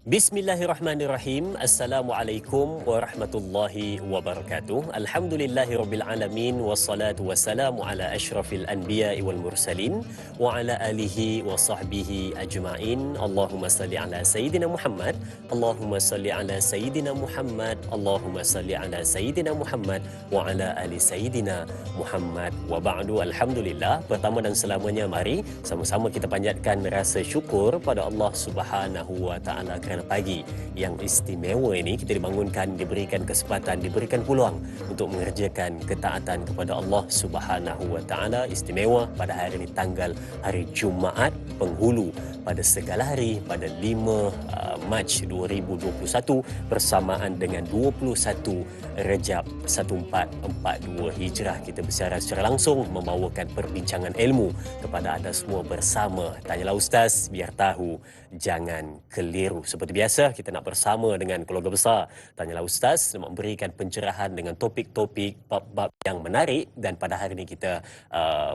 Bismillahirrahmanirrahim. Assalamualaikum warahmatullahi wabarakatuh. Alhamdulillahirabbil alamin wassalatu wassalamu ala asyrafil anbiya'i wal mursalin wa ala alihi wa sahbihi ajma'in. Allahumma salli ala sayyidina Muhammad. Allahumma salli ala sayyidina Muhammad. Allahumma salli ala sayyidina Muhammad wa ala ali sayyidina Muhammad. Wa ba'du. Alhamdulillah, pertama dan selamanya mari sama-sama kita panjatkan rasa syukur pada Allah Subhanahu wa taala kerana pagi yang istimewa ini kita dibangunkan, diberikan kesempatan, diberikan peluang untuk mengerjakan ketaatan kepada Allah Subhanahu wa taala. Istimewa pada hari ini, tanggal hari Jumaat penghulu pada segala hari, pada 5 Mac 2021 bersamaan dengan 21 Rejab 1442 Hijrah. Kita bersiaran secara langsung membawakan perbincangan ilmu kepada anda semua bersama Tanyalah Ustaz, biar tahu jangan keliru. Seperti biasa, kita nak bersama dengan keluarga besar Tanyalah Ustaz memberikan pencerahan dengan topik-topik bab-bab yang menarik, dan pada hari ini kita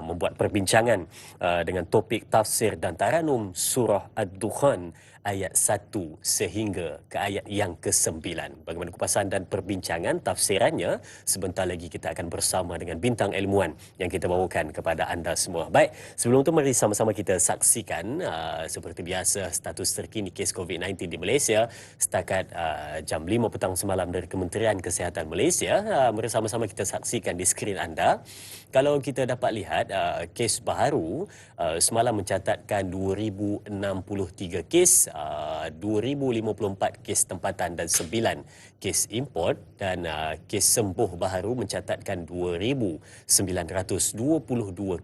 membuat perbincangan dengan topik tafsir dan taranum surah Ad-Dukhan ayat 1 sehingga ke ayat yang ke-9. Bagaimana kupasan dan perbincangan tafsirannya, sebentar lagi kita akan bersama dengan bintang ilmuwan yang kita bawakan kepada anda semua. Baik, sebelum itu mari sama-sama kita saksikan seperti biasa status terkini kes COVID-19 di Malaysia setakat jam 5 petang semalam dari Kementerian Kesihatan Malaysia. Mari sama-sama kita saksikan di skrin anda. Kalau kita dapat lihat kes baharu semalam mencatatkan 2063 kes, 2054 kes tempatan dan 9 kes import, dan kes sembuh baharu mencatatkan 2922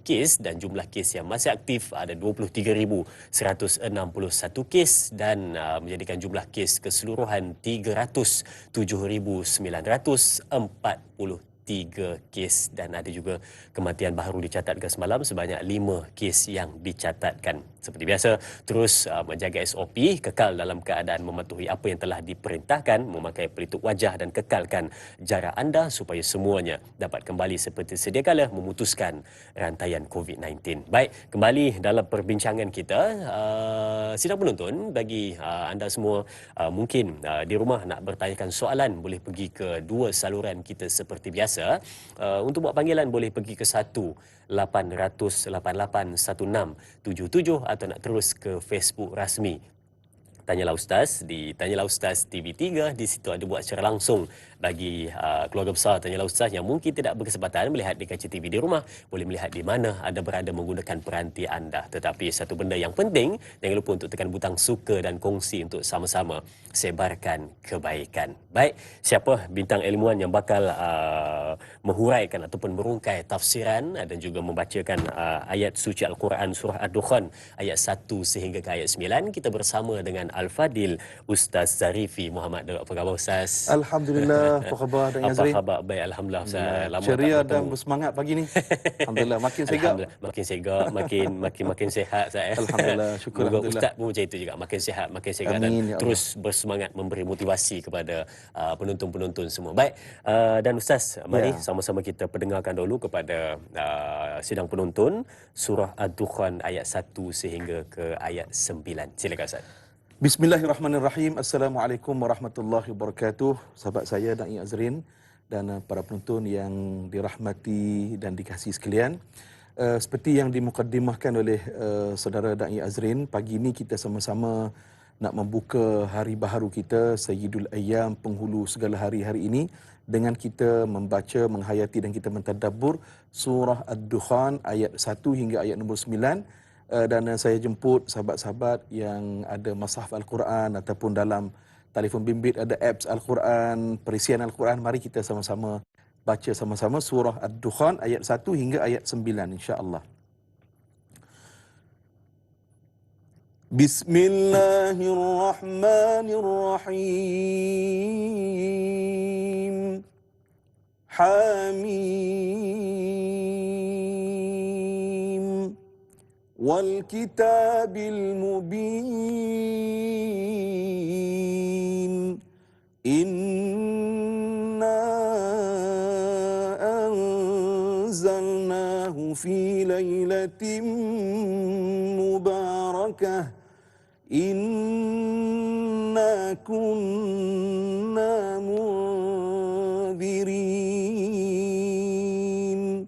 kes, dan jumlah kes yang masih aktif ada 23,161 kes, dan menjadikan jumlah kes keseluruhan 307,943 kes, dan ada juga kematian baharu dicatatkan semalam sebanyak 5 kes yang dicatatkan. Seperti biasa, terus menjaga SOP, kekal dalam keadaan mematuhi apa yang telah diperintahkan, memakai pelitup wajah dan kekalkan jarak anda supaya semuanya dapat kembali seperti sedia kala memutuskan rantaian COVID-19. Baik, kembali dalam perbincangan kita, sidang penonton bagi anda semua mungkin di rumah nak bertanyakan soalan, boleh pergi ke dua saluran kita seperti biasa. Untuk buat panggilan boleh pergi ke 1-800-88-1677 atau nak terus ke Facebook rasmi Tanyalah Ustaz di Tanyalah Ustaz TV3. Di situ ada buat secara langsung bagi keluarga besar Tanyalah Ustaz yang mungkin tidak berkesempatan melihat di kaca TV di rumah, boleh melihat di mana anda berada menggunakan peranti anda. Tetapi satu benda yang penting, jangan lupa untuk tekan butang suka dan kongsi untuk sama-sama sebarkan kebaikan. Baik, siapa bintang ilmuwan yang bakal menghuraikan ataupun merungkai tafsiran dan juga membacakan ayat suci Al-Quran surah Ad-Dukhan ayat 1 sehingga ke ayat 9? Kita bersama dengan Al-Fadil Ustaz Zarifi Muhammad. Apa khabar Ustaz? Alhamdulillah, apa khabar Dr. Apa Azrin? khabar? Baik, Alhamdulillah Ustaz. Lama Ceria tak dan bertemu. bersemangat pagi ni. Alhamdulillah, makin segak. Alhamdulillah, makin segak, makin sihat saya. Alhamdulillah, syukur Moga Alhamdulillah. Ustaz pun macam itu juga, makin sihat, makin segak, dan Amin, ya Allah. terus bersemangat memberi motivasi kepada penonton-penonton semua. Baik, dan Ustaz, mari sama-sama kita pendengarkan dulu kepada sidang penonton surah Ad-Dukhan ayat 1 sehingga ke ayat 9. Silakan Ustaz. Bismillahirrahmanirrahim. Assalamualaikum warahmatullahi wabarakatuh. Sahabat saya Dr. Azrin dan para penonton yang dirahmati dan dikasihi sekalian. Seperti yang dimukaddimahkan oleh saudara Dr. Azrin, pagi ini kita sama-sama nak membuka hari baharu kita, Sayyidul Ayyam, penghulu segala hari-hari ini, dengan kita membaca, menghayati dan kita mentadabbur surah Ad-Dukhan ayat 1 hingga ayat nombor 9. Dan saya jemput sahabat-sahabat yang ada mushaf Al-Quran ataupun dalam telefon bimbit ada apps Al-Quran, perisian Al-Quran. Mari kita sama-sama baca sama-sama surah Ad-Dukhan ayat 1 hingga ayat 9 insya-Allah. Bismillahirrahmanirrahim. Hamim. والكتاب المبين إنا أنزلناه في ليلة مباركة إنا كنا منذرين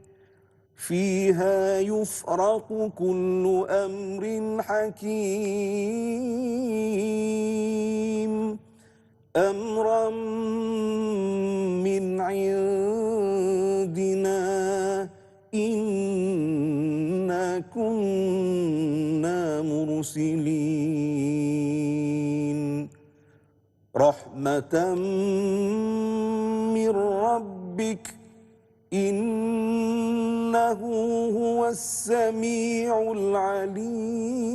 فيها يفرق كل أمر حكيم أمرا من عندنا إنا كنا مرسلين رحمة من ربك إنه هو السميع العليم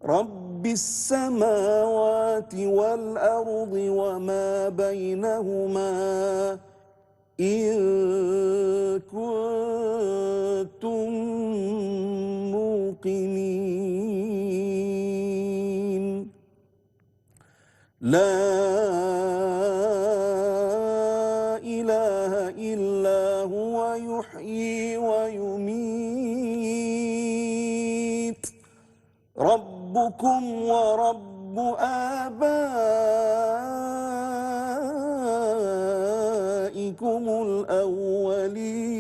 رب السماوات والأرض وما بينهما إن كنتم موقنين لا إله إلا هو يحيي ويميت ربكم ورب آبائكم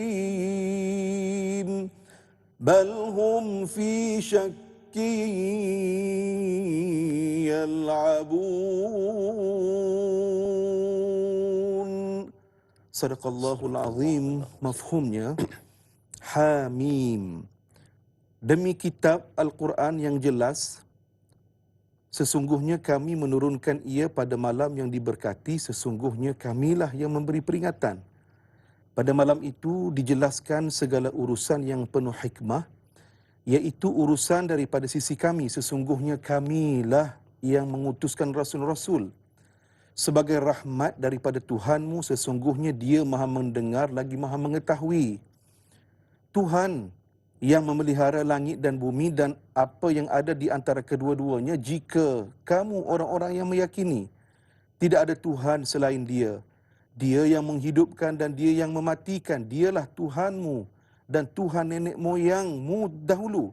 الأولين بل هم في شك يلعبون. Sadaqallahul Azim. Mafhumnya Hamim. Demi kitab Al-Quran yang jelas, sesungguhnya kami menurunkan ia pada malam yang diberkati, sesungguhnya kamilah yang memberi peringatan. Pada malam itu dijelaskan segala urusan yang penuh hikmah, iaitu urusan daripada sisi kami, sesungguhnya kamilah yang mengutuskan rasul-rasul. Sebagai rahmat daripada Tuhanmu, sesungguhnya dia maha mendengar lagi maha mengetahui. Tuhan yang memelihara langit dan bumi dan apa yang ada di antara kedua-duanya, jika kamu orang-orang yang meyakini tidak ada Tuhan selain dia. Dia yang menghidupkan dan dia yang mematikan. Dialah Tuhanmu dan Tuhan nenek moyangmu dahulu.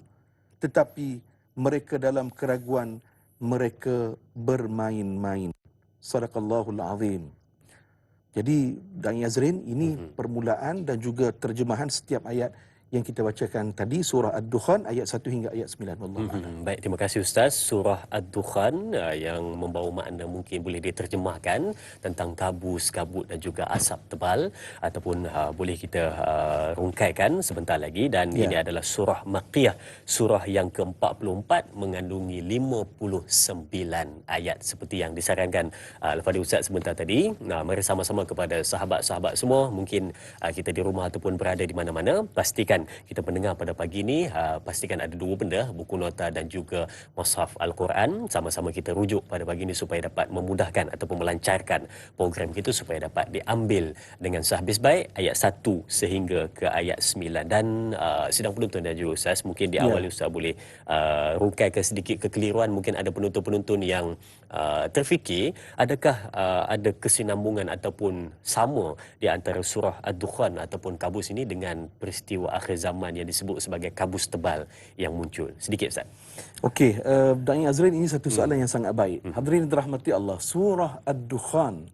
Tetapi mereka dalam keraguan, mereka bermain-main. Sadaqallahul Azim. Jadi, Dai Azrin, ini permulaan dan juga terjemahan setiap ayat yang kita bacakan tadi, surah Ad-Dukhan ayat 1 hingga ayat 9. Wallahu a'lam. Baik, terima kasih Ustaz. Surah Ad-Dukhan yang membawa makna mungkin boleh diterjemahkan tentang kabus, kabut dan juga asap tebal, ataupun boleh kita rungkaikan sebentar lagi. Dan ini adalah surah Makkiyah, surah yang ke-44, mengandungi 59 ayat seperti yang disarankan Al-Fadhil Ustaz sebentar tadi. Mari sama-sama kepada sahabat-sahabat semua, mungkin kita di rumah ataupun berada di mana-mana, pastikan kita mendengar pada pagi ini, pastikan ada dua benda, buku nota dan juga mushaf Al-Quran. Sama-sama kita rujuk pada pagi ini supaya dapat memudahkan ataupun melancarkan program kita supaya dapat diambil dengan sehabis baik ayat 1 sehingga ke ayat 9. Dan sidang penonton dan juga Ustaz, mungkin di awal Ustaz boleh rungkaikan sedikit kekeliruan. Mungkin ada penonton-penonton yang terfikir adakah ada kesinambungan ataupun sama di antara surah Ad-Dukhan ataupun kabus ini dengan peristiwa akhir zaman yang disebut sebagai kabus tebal yang muncul. Sedikit Ustaz. Okey, Dai Azrin, ini satu soalan yang sangat baik. Hadirin dirahmati Allah, surah Ad-Dukhan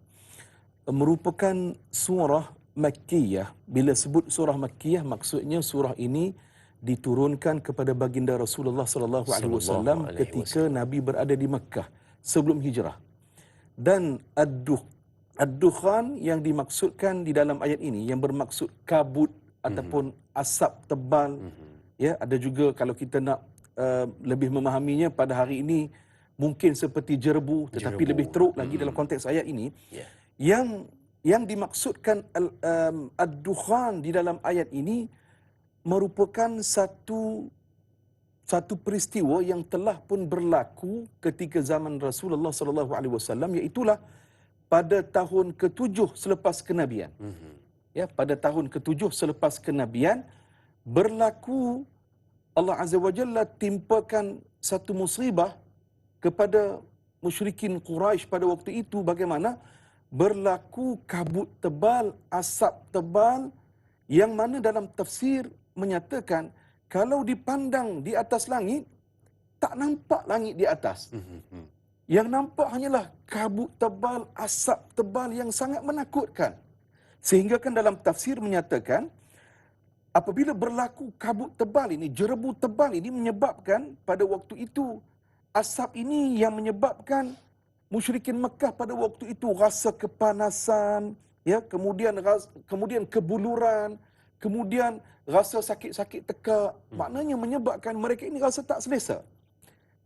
merupakan surah Makkiyah. Bila sebut surah Makkiyah, maksudnya surah ini diturunkan kepada baginda Rasulullah sallallahu alaihi wasallam ketika Nabi berada di Makkah sebelum hijrah. Dan Ad-Dukhan yang dimaksudkan di dalam ayat ini yang bermaksud kabut ataupun asap tebal. Ya, ada juga kalau kita nak lebih memahaminya pada hari ini mungkin seperti jerbu, tetapi lebih teruk lagi dalam konteks ayat ini. Yang dimaksudkan Ad-Dukhan di dalam ayat ini merupakan satu peristiwa yang telah pun berlaku ketika zaman Rasulullah sallallahu alaihi wasallam, iaitu pada tahun ke-7 selepas kenabian. Ya, pada tahun ke-7 selepas kenabian berlaku, Allah Azza wa Jalla timpakan satu musibah kepada musyrikin Quraisy pada waktu itu, bagaimana berlaku kabut tebal, asap tebal, yang mana dalam tafsir menyatakan kalau dipandang di atas langit tak nampak langit di atas. Yang nampak hanyalah kabut tebal, asap tebal yang sangat menakutkan. Sehingga kan dalam tafsir menyatakan, apabila berlaku kabut tebal ini, jerebu tebal ini menyebabkan pada waktu itu, asap ini yang menyebabkan musyrikin Mekah pada waktu itu rasa kepanasan, ya, kemudian kebuluran, kemudian rasa sakit-sakit tekak. Maknanya menyebabkan mereka ini rasa tak selesa.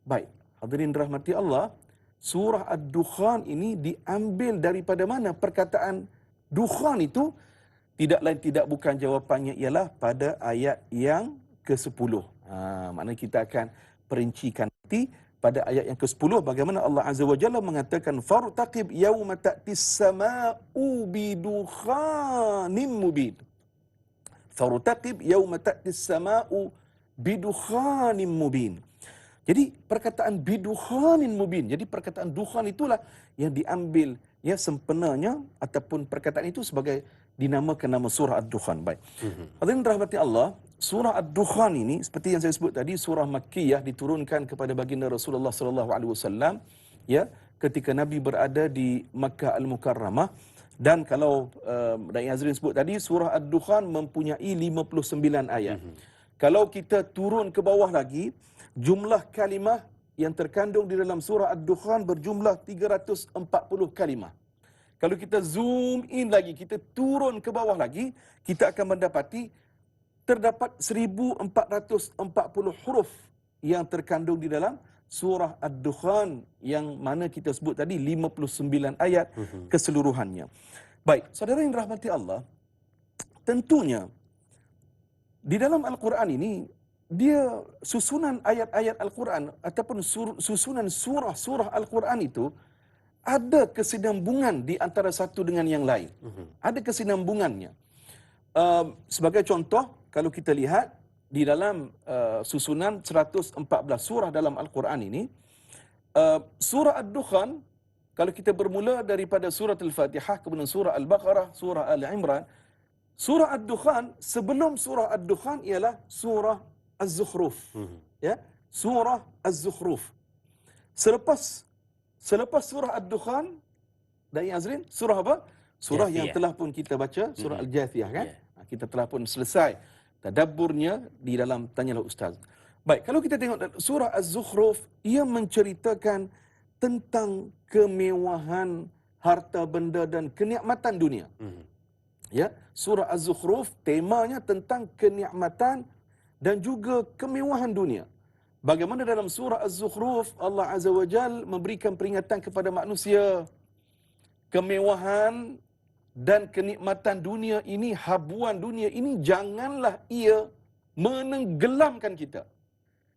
Baik, hadirin rahmati Allah, surah Ad-Dukhan ini diambil daripada mana perkataan Dukhan itu? Tidak lain tidak bukan jawapannya ialah pada ayat yang ke-10. Maknanya kita akan perincikan nanti pada ayat yang ke-10 bagaimana Allah Azza wa Jalla mengatakan fartaqib yauma ta'tis sama'u bidukhanin mubin. Fartaqib yauma ta'tis sama'u bidukhanin mubin. Jadi perkataan bidukhanin mubin. Jadi perkataan dukhan itulah yang diambil ya sempenanya ataupun perkataan itu sebagai dinamakan nama surah Ad-Dukhan. Baik. Hadirin rahmati Allah, surah Ad-Dukhan ini seperti yang saya sebut tadi surah Makkiyah diturunkan kepada baginda Rasulullah sallallahu alaihi wasallam ya ketika Nabi berada di Makkah Al-Mukarramah. Dan kalau Da'i Azrin sebut tadi surah Ad-Dukhan mempunyai 59 ayat. Kalau kita turun ke bawah lagi, jumlah kalimah yang terkandung di dalam surah Ad-Dukhan berjumlah 340 kalimah. Kalau kita zoom in lagi, kita turun ke bawah lagi, kita akan mendapati terdapat 1440 huruf yang terkandung di dalam surah Ad-Dukhan yang mana kita sebut tadi 59 ayat keseluruhannya. Baik, saudara yang rahmati Allah, tentunya di dalam Al-Quran ini dia susunan ayat-ayat Al-Quran ataupun susunan surah-surah Al-Quran itu ada kesinambungan di antara satu dengan yang lain. Ada kesinambungannya. Sebagai contoh, kalau kita lihat di dalam susunan 114 surah dalam Al-Quran ini, surah Ad-Dukhan, kalau kita bermula daripada surah Al-Fatihah, kemudian surah Al-Baqarah, surah Al-Imran, surah Ad-Dukhan, sebelum surah Ad-Dukhan ialah surah Az-Zukhruf. Ya, surah Az-Zukhruf. Selepas surah Ad-Dukhan, Da'i Azrin, surah apa? Surah Jathiyah. yang telah pun kita baca, surah Al-Jathiyah kan? Kita telah pun selesai tadabburnya di dalam Tanyalah Ustaz. Baik, kalau kita tengok surah Az-Zukhruf, ia menceritakan tentang kemewahan harta benda dan kenikmatan dunia. Ya, surah Az-Zukhruf temanya tentang kenikmatan dan juga kemewahan dunia. Bagaimana dalam surah Az-Zukhruf Allah Azza wa Jal memberikan peringatan kepada manusia, kemewahan dan kenikmatan dunia ini, habuan dunia ini, janganlah ia menenggelamkan kita.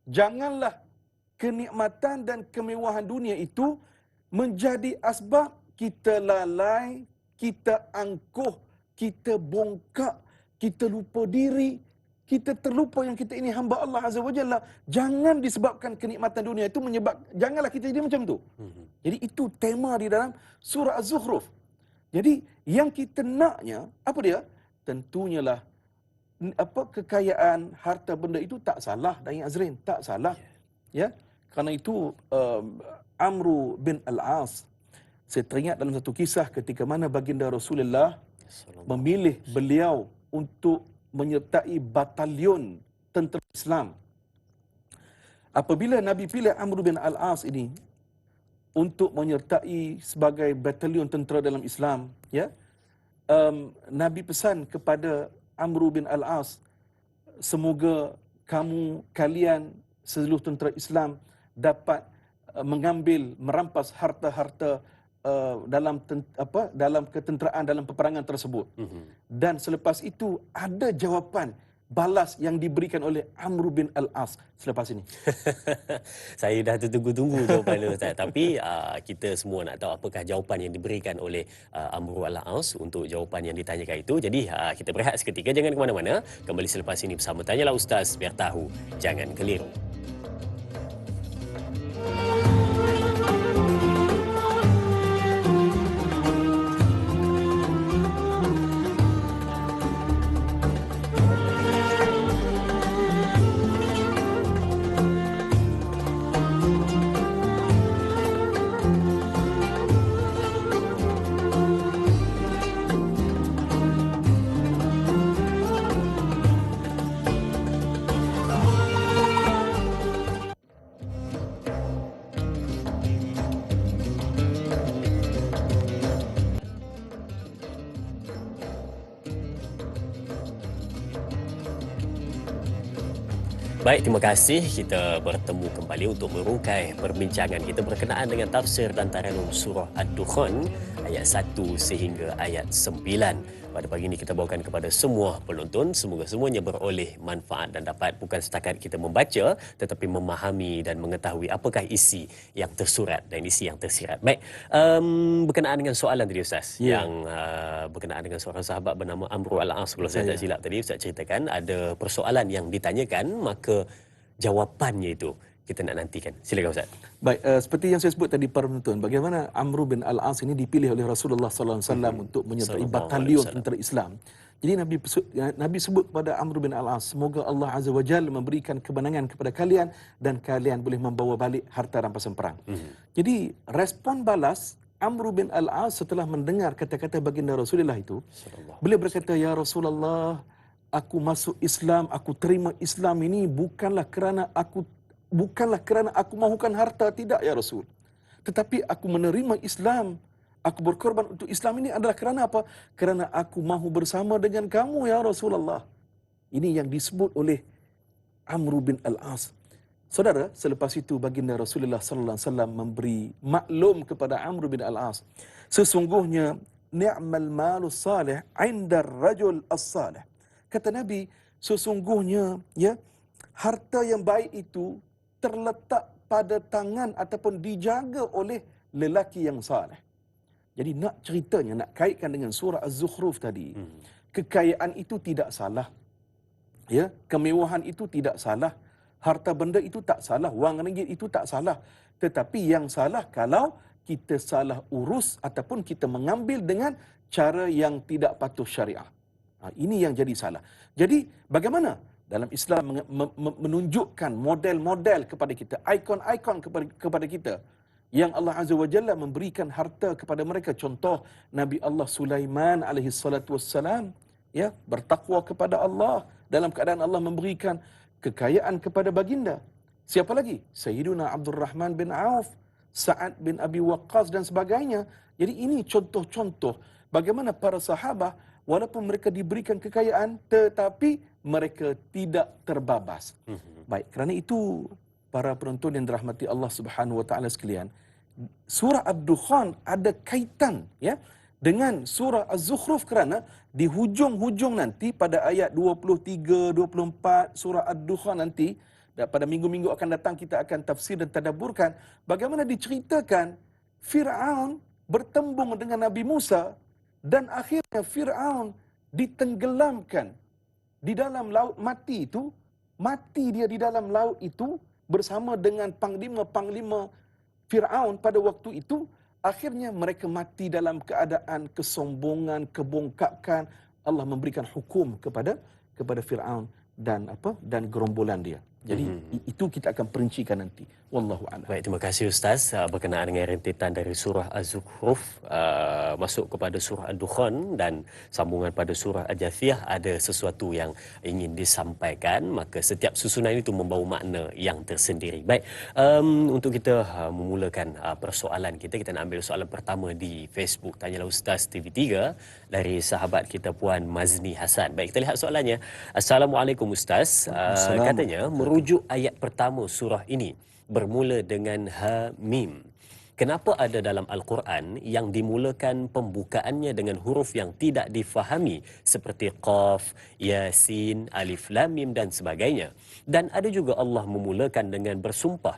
Janganlah kenikmatan dan kemewahan dunia itu menjadi asbab kita lalai, kita angkuh, kita bongkak, kita lupa diri, kita terlupa yang kita ini hamba Allah Azza wa Jalla. Jangan disebabkan kenikmatan dunia itu janganlah kita jadi macam tu. Jadi itu tema di dalam surah Az-Zukhruf. Jadi yang kita naknya apa dia? Tentunya lah kekayaan harta benda itu tak salah, Da'i Azrin, tak salah. Ya. Kerana itu Amru bin Al-As, saya teringat dalam satu kisah ketika mana baginda Rasulullah memilih beliau untuk menyertai batalion tentera Islam. Apabila Nabi pilih Amr bin Al-As ini untuk menyertai sebagai batalion tentera dalam Islam, ya, Nabi pesan kepada Amr bin Al-As, semoga kalian seluruh tentera Islam dapat mengambil, merampas harta-harta dalam ketenteraan, dalam peperangan tersebut. Dan selepas itu ada jawapan balas yang diberikan oleh Amr bin Al-As selepas ini. Saya dah tertunggu-tunggu jawapan itu, Ustaz. Tapi kita semua nak tahu apakah jawapan yang diberikan oleh Amr Al-As untuk jawapan yang ditanyakan itu. Jadi kita berehat seketika, jangan ke mana-mana. Kembali selepas ini bersama Tanyalah Ustaz, biar tahu jangan keliru. Baik, terima kasih. Kita bertemu kembali untuk merungkai perbincangan kita berkenaan dengan tafsir dan taranum surah Ad-Dukhan ayat 1 sehingga ayat 9. Pada pagi ini kita bawakan kepada semua penonton. Semoga semuanya beroleh manfaat dan dapat bukan setakat kita membaca tetapi memahami dan mengetahui apakah isi yang tersurat dan isi yang tersirat. Baik, berkenaan dengan soalan tadi Ustaz, yang berkenaan dengan seorang sahabat bernama Amru Al-As, kalau saya tak silap tadi Ustaz ceritakan ada persoalan yang ditanyakan, maka jawapannya itu kita nak nantikan. Silakan Ustaz. Baik, seperti yang saya sebut tadi para penonton, bagaimana Amr bin Al-As ini dipilih oleh Rasulullah sallallahu alaihi wasallam untuk menyertai batalion tentera Islam. Jadi Nabi sebut kepada Amr bin Al-As, semoga Allah Azza wa Jalla memberikan kemenangan kepada kalian dan kalian boleh membawa balik harta rampasan perang. Jadi respon balas Amr bin Al-As setelah mendengar kata-kata baginda Rasulullah itu, beliau berkata, ya Rasulullah, aku masuk Islam, aku terima Islam ini bukanlah kerana aku mahukan harta, tidak ya Rasul. Tetapi aku menerima Islam, aku berkorban untuk Islam ini adalah kerana apa? Kerana aku mahu bersama dengan kamu ya Rasulullah. Ini yang disebut oleh Amr bin Al-As. Saudara, selepas itu baginda Rasulullah sallallahu alaihi wasallam memberi maklum kepada Amr bin Al-As, sesungguhnya ni'mal malus salih 'inda ar-rajul as-salih. Kata Nabi, sesungguhnya ya, harta yang baik itu terletak pada tangan ataupun dijaga oleh lelaki yang saleh. Jadi nak ceritanya, nak kaitkan dengan surah Az-Zukhruf tadi, kekayaan itu tidak salah. Ya, kemewahan itu tidak salah. Harta benda itu tak salah, wang ringgit itu tak salah. Tetapi yang salah kalau kita salah urus ataupun kita mengambil dengan cara yang tidak patuh syariah. Ini yang jadi salah. Jadi bagaimana dalam Islam menunjukkan model-model kepada kita, ikon-ikon kepada kita yang Allah Azza wa Jalla memberikan harta kepada mereka. Contoh Nabi Allah Sulaiman alaihi salatu wassalam, ya, bertakwa kepada Allah dalam keadaan Allah memberikan kekayaan kepada baginda. Siapa lagi? Sayyiduna Abdul Rahman bin Auf, Sa'ad bin Abi Waqqas dan sebagainya. Jadi ini contoh-contoh bagaimana para sahabat walaupun mereka diberikan kekayaan tetapi mereka tidak terbabas. Baik, kerana itu para penonton yang dirahmati Allah Subhanahu wa taala sekalian, surah Ad-Dukhan ada kaitan ya dengan surah Az-Zukhruf kerana di hujung-hujung nanti pada ayat 23, 24 surah Ad-Dukhan nanti, dan pada minggu-minggu akan datang kita akan tafsir dan tadabburkan bagaimana diceritakan Fir'aun bertembung dengan Nabi Musa dan akhirnya Fir'aun ditenggelamkan di dalam laut mati itu, mati dia di dalam laut itu bersama dengan panglima-panglima Fir'aun pada waktu itu. Akhirnya mereka mati dalam keadaan kesombongan, kebongkakan. Allah memberikan hukum kepada Fir'aun dan gerombolan dia. Jadi itu kita akan perincikan nanti. Wallahu a'lam. Baik, terima kasih Ustaz. Berkenaan dengan rentetan dari surah Az-Zukhruf masuk kepada surah Ad-Dukhan dan sambungan pada surah Al-Jathiyah, ada sesuatu yang ingin disampaikan, maka setiap susunan itu membawa makna yang tersendiri. Baik, untuk kita memulakan persoalan kita nak ambil soalan pertama di Facebook Tanyalah Ustaz TV3 dari sahabat kita Puan Mazni Hasan. Baik, kita lihat soalannya. Assalamualaikum Ustaz. Katanya merujuk ayat pertama surah ini bermula dengan Ha-Mim. Kenapa ada dalam Al-Quran yang dimulakan pembukaannya dengan huruf yang tidak difahami seperti Qaf, Yasin, Alif, Lam, Mim dan sebagainya? Dan ada juga Allah memulakan dengan bersumpah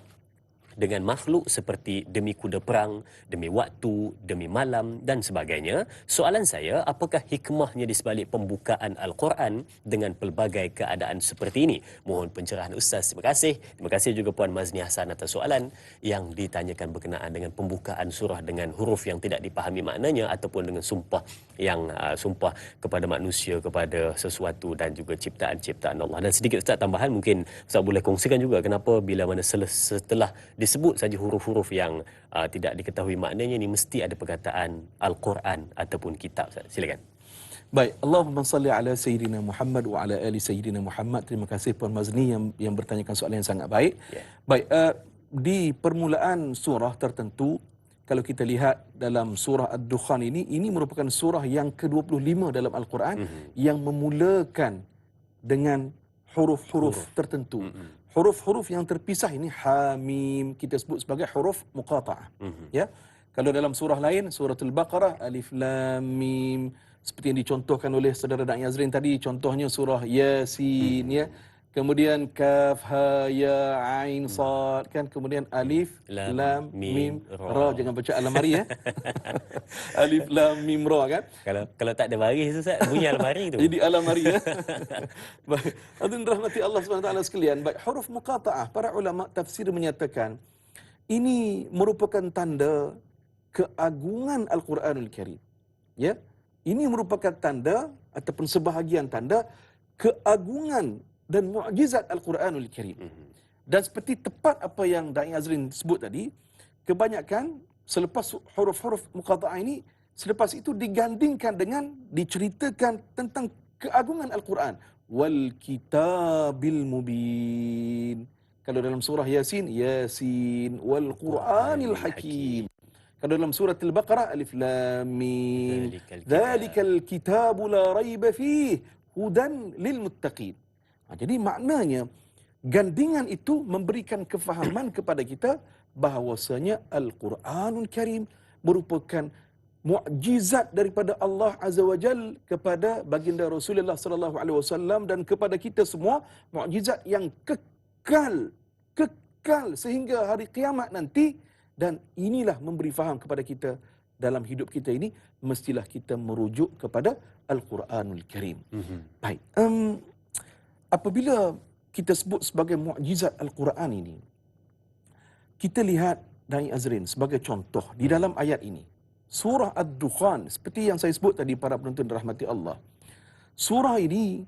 dengan makhluk seperti demi kuda perang, demi waktu, demi malam dan sebagainya. Soalan saya, apakah hikmahnya di sebalik pembukaan Al-Quran dengan pelbagai keadaan seperti ini? Mohon pencerahan Ustaz. Terima kasih. Terima kasih juga Puan Mazni Hasan atas soalan yang ditanyakan berkenaan dengan pembukaan surah dengan huruf yang tidak dipahami maknanya ataupun dengan sumpah yang sumpah kepada manusia, kepada sesuatu dan juga ciptaan-ciptaan Allah. Dan sedikit Ustaz tambahan, mungkin Ustaz boleh kongsikan juga kenapa bila mana setelah disebut saja huruf-huruf yang tidak diketahui maknanya ni mesti ada perkataan Al-Quran ataupun kitab. Silakan. Baik, Allahumma salli ala Sayyidina Muhammad wa ala ali Sayyidina Muhammad. Terima kasih Puan Mazni yang bertanyakan soalan yang sangat baik. Baik, di permulaan surah tertentu, kalau kita lihat dalam surah Ad-Dukhan ini merupakan surah yang ke-25 dalam Al-Quran yang memulakan dengan huruf-huruf tertentu. huruf-huruf yang terpisah ini hamim kita sebut sebagai huruf muqata'ah. Ya. Kalau dalam surah lain, surah Al-Baqarah, alif lam mim, seperti yang dicontohkan oleh saudara Da'i Azrin tadi, contohnya surah Yasin, ya. Kemudian kaf ha ya ain sad, kan, kemudian alif Lam, lam mim, mim ra, ra. jangan baca alamari ya. Alif lam mim ra, kan. Kalau tak ada baris Ustaz, bunyi almari tu. Jadi alamari ya. Baik. Hadirin rahmati Allah Subhanahu wa taala sekalian, baik, huruf muqata'ah para ulama tafsir menyatakan ini merupakan tanda keagungan Al-Quranul Karim. Ya. Ini merupakan tanda ataupun sebahagian tanda keagungan dan mukjizat Al-Quranul Karim. Dan seperti tepat apa yang Da'i Azrin sebut tadi, kebanyakan selepas huruf-huruf muqata'ah ini, selepas itu digandingkan dengan diceritakan tentang keagungan Al-Quran. Wal kitabil mubin. Kalau dalam surah Yasin, Yasin wal Qur'anil Hakim. Kalau dalam surah Al-Baqarah, alif lam mim. Dzalikal kitabu la raiba fihi hudan lil muttaqin. Jadi maknanya gandingan itu memberikan kefahaman kepada kita bahawasanya Al-Quranul Karim merupakan mukjizat daripada Allah Azza wa Jal kepada baginda Rasulullah sallallahu alaihi wasallam dan kepada kita semua, mukjizat yang kekal sehingga hari kiamat nanti. Dan inilah memberi faham kepada kita dalam hidup kita ini mestilah kita merujuk kepada Al-Quranul Karim. Baik. Apabila kita sebut sebagai mukjizat Al-Quran ini, kita lihat Da'i Azrin sebagai contoh di dalam ayat ini. Surah Ad-Dukhan, seperti yang saya sebut tadi para penonton rahmati Allah. Surah ini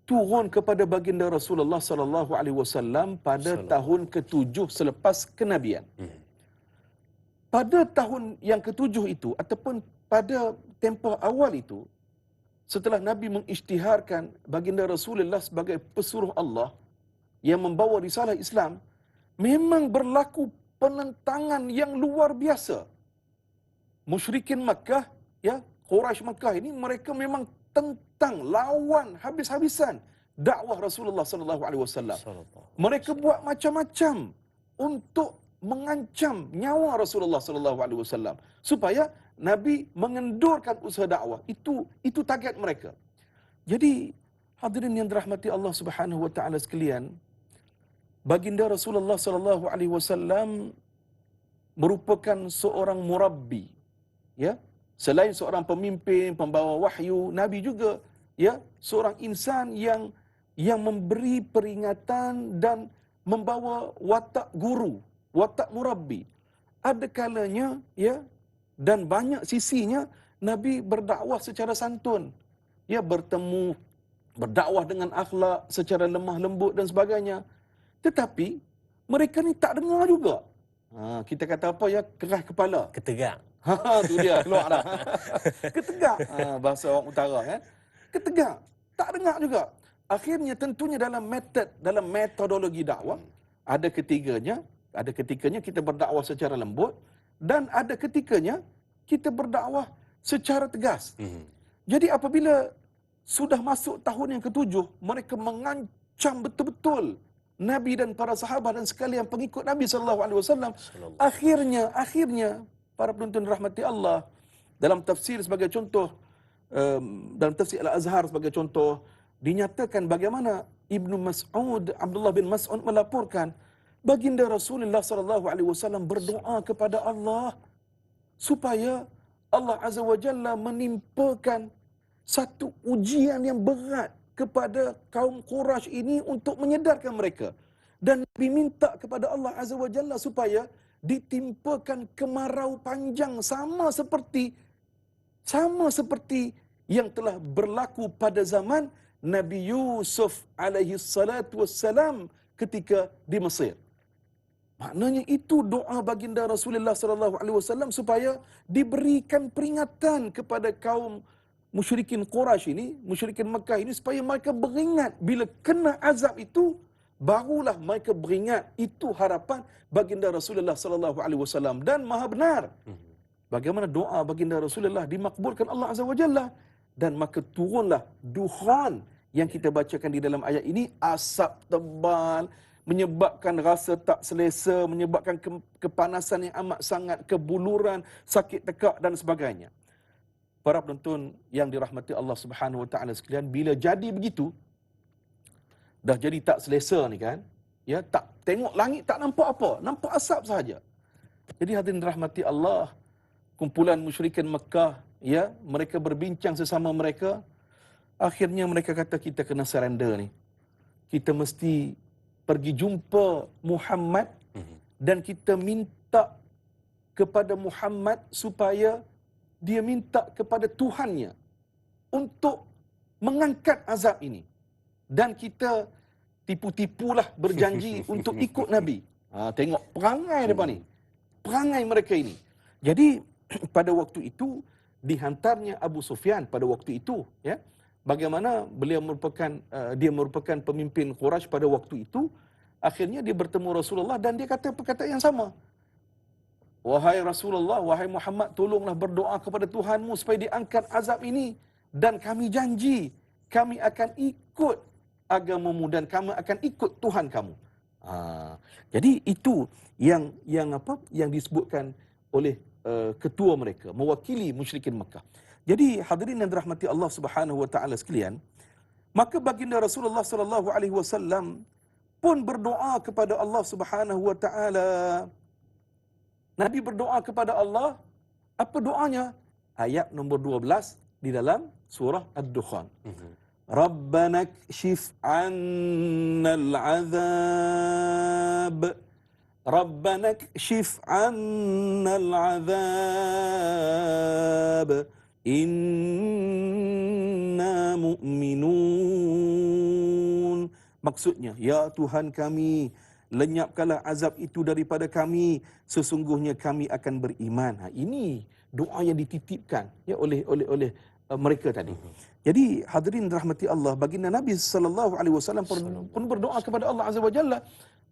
turun kepada baginda Rasulullah sallallahu alaihi wasallam pada tahun ke-7 selepas kenabian. Pada tahun yang ke-7 itu ataupun pada tempoh awal itu, setelah Nabi mengisytiharkan baginda Rasulullah sebagai pesuruh Allah yang membawa risalah Islam, memang berlaku penentangan yang luar biasa. Musyrikin Makkah, ya, Quraisy Makkah ini mereka memang tentang, lawan habis-habisan dakwah Rasulullah sallallahu alaihi wasallam. Mereka buat macam-macam untuk mengancam nyawa Rasulullah sallallahu alaihi wasallam supaya Nabi mengendurkan usaha dakwah. Itu target mereka. Jadi hadirin yang dirahmati Allah Subhanahu wa taala sekalian, baginda Rasulullah sallallahu alaihi wasallam merupakan seorang murabbi, ya. Selain seorang pemimpin, pembawa wahyu, Nabi juga, ya, seorang insan yang memberi peringatan dan membawa watak guru, watak murabbi. Ada kalanya, ya, dan banyak sisinya Nabi berdakwah secara santun, ya, berdakwah dengan akhlak secara lemah lembut dan sebagainya. Tetapi mereka ni tak dengar juga. Kita kata apa, ya, keras kepala, Ketegak. tu dia keluar dah. Ketegak, bahasa orang utara, kan. Ketegak, tak dengar juga. Akhirnya tentunya dalam metodologi dakwah, ada ketikanya kita berdakwah secara lembut dan ada ketikanya kita berdakwah secara tegas. Jadi apabila sudah masuk tahun yang ke-7, mereka mengancam betul-betul Nabi dan para sahabat dan sekalian pengikut Nabi sallallahu alaihi wasallam. Akhirnya para penonton rahmati Allah, dalam tafsir sebagai contoh, dalam tafsir Al-Azhar sebagai contoh, dinyatakan bagaimana Abdullah bin Mas'ud melaporkan baginda Rasulullah sallallahu alaihi wasallam berdoa kepada Allah supaya Allah Azza wa Jalla menimpakan satu ujian yang berat kepada kaum Quraisy ini untuk menyedarkan mereka. Dan Nabi minta kepada Allah Azza wa Jalla supaya ditimpakan kemarau panjang sama seperti yang telah berlaku pada zaman Nabi Yusuf alaihi salatu wassalam ketika di Mesir. Maknanya itu doa baginda Rasulullah sallallahu alaihi wasallam supaya diberikan peringatan kepada kaum musyrikin Quraisy ini, musyrikin Mekah ini, supaya mereka beringat bila kena azab itu, barulah mereka beringat. Itu harapan baginda Rasulullah sallallahu alaihi wasallam, dan maha benar bagaimana doa baginda Rasulullah dimakbulkan Allah Azza wa Jalla, dan maka turunlah Dukhan yang kita bacakan di dalam ayat ini, asap tebal menyebabkan rasa tak selesa, menyebabkan kepanasan yang amat sangat, kebuluran, sakit tekak dan sebagainya. Para penonton yang dirahmati Allah Subhanahu Wa Taala sekalian, bila jadi begitu, dah jadi tak selesa ni kan, ya, tak tengok langit tak nampak apa, nampak asap sahaja. Jadi hadirin dirahmati Allah, kumpulan musyrikin Mekah, ya, mereka berbincang sesama mereka. Akhirnya mereka kata, kita kena surrender ni. Kita mesti pergi jumpa Muhammad dan kita minta kepada Muhammad supaya dia minta kepada Tuhannya untuk mengangkat azab ini. Dan kita tipu-tipulah berjanji untuk ikut Nabi. Tengok perangai depan ni. Perangai mereka ini. Jadi pada waktu itu dihantarnya Abu Sufyan pada waktu itu, ya. Bagaimana beliau merupakan dia merupakan pemimpin Quraisy pada waktu itu. Akhirnya dia bertemu Rasulullah dan dia kata perkataan yang sama. Wahai Rasulullah, wahai Muhammad, tolonglah berdoa kepada Tuhanmu supaya diangkat azab ini, dan kami janji kami akan ikut agamamu dan kami akan ikut Tuhan kamu. Jadi itu yang disebutkan oleh ketua mereka, mewakili musyrikin Mekah. Jadi hadirin yang dirahmati Allah Subhanahu Wa Taala sekalian, maka baginda Rasulullah sallallahu alaihi wasallam pun berdoa kepada Allah Subhanahu Wa Taala. Nabi berdoa kepada Allah, apa doanya? Ayat nombor 12 di dalam surah Ad-Dukhan. Rabbana kshif 'annal 'adzab. Rabbana kshif 'annal 'adzab. Inna mu'minun. Maksudnya, ya Tuhan kami, lenyapkanlah azab itu daripada kami, sesungguhnya kami akan beriman. Ini doa yang dititipkan, ya, oleh mereka tadi. Jadi hadirin rahmati Allah, baginda Nabi sallallahu alaihi wasallam pun berdoa kepada Allah Azza wa Jalla.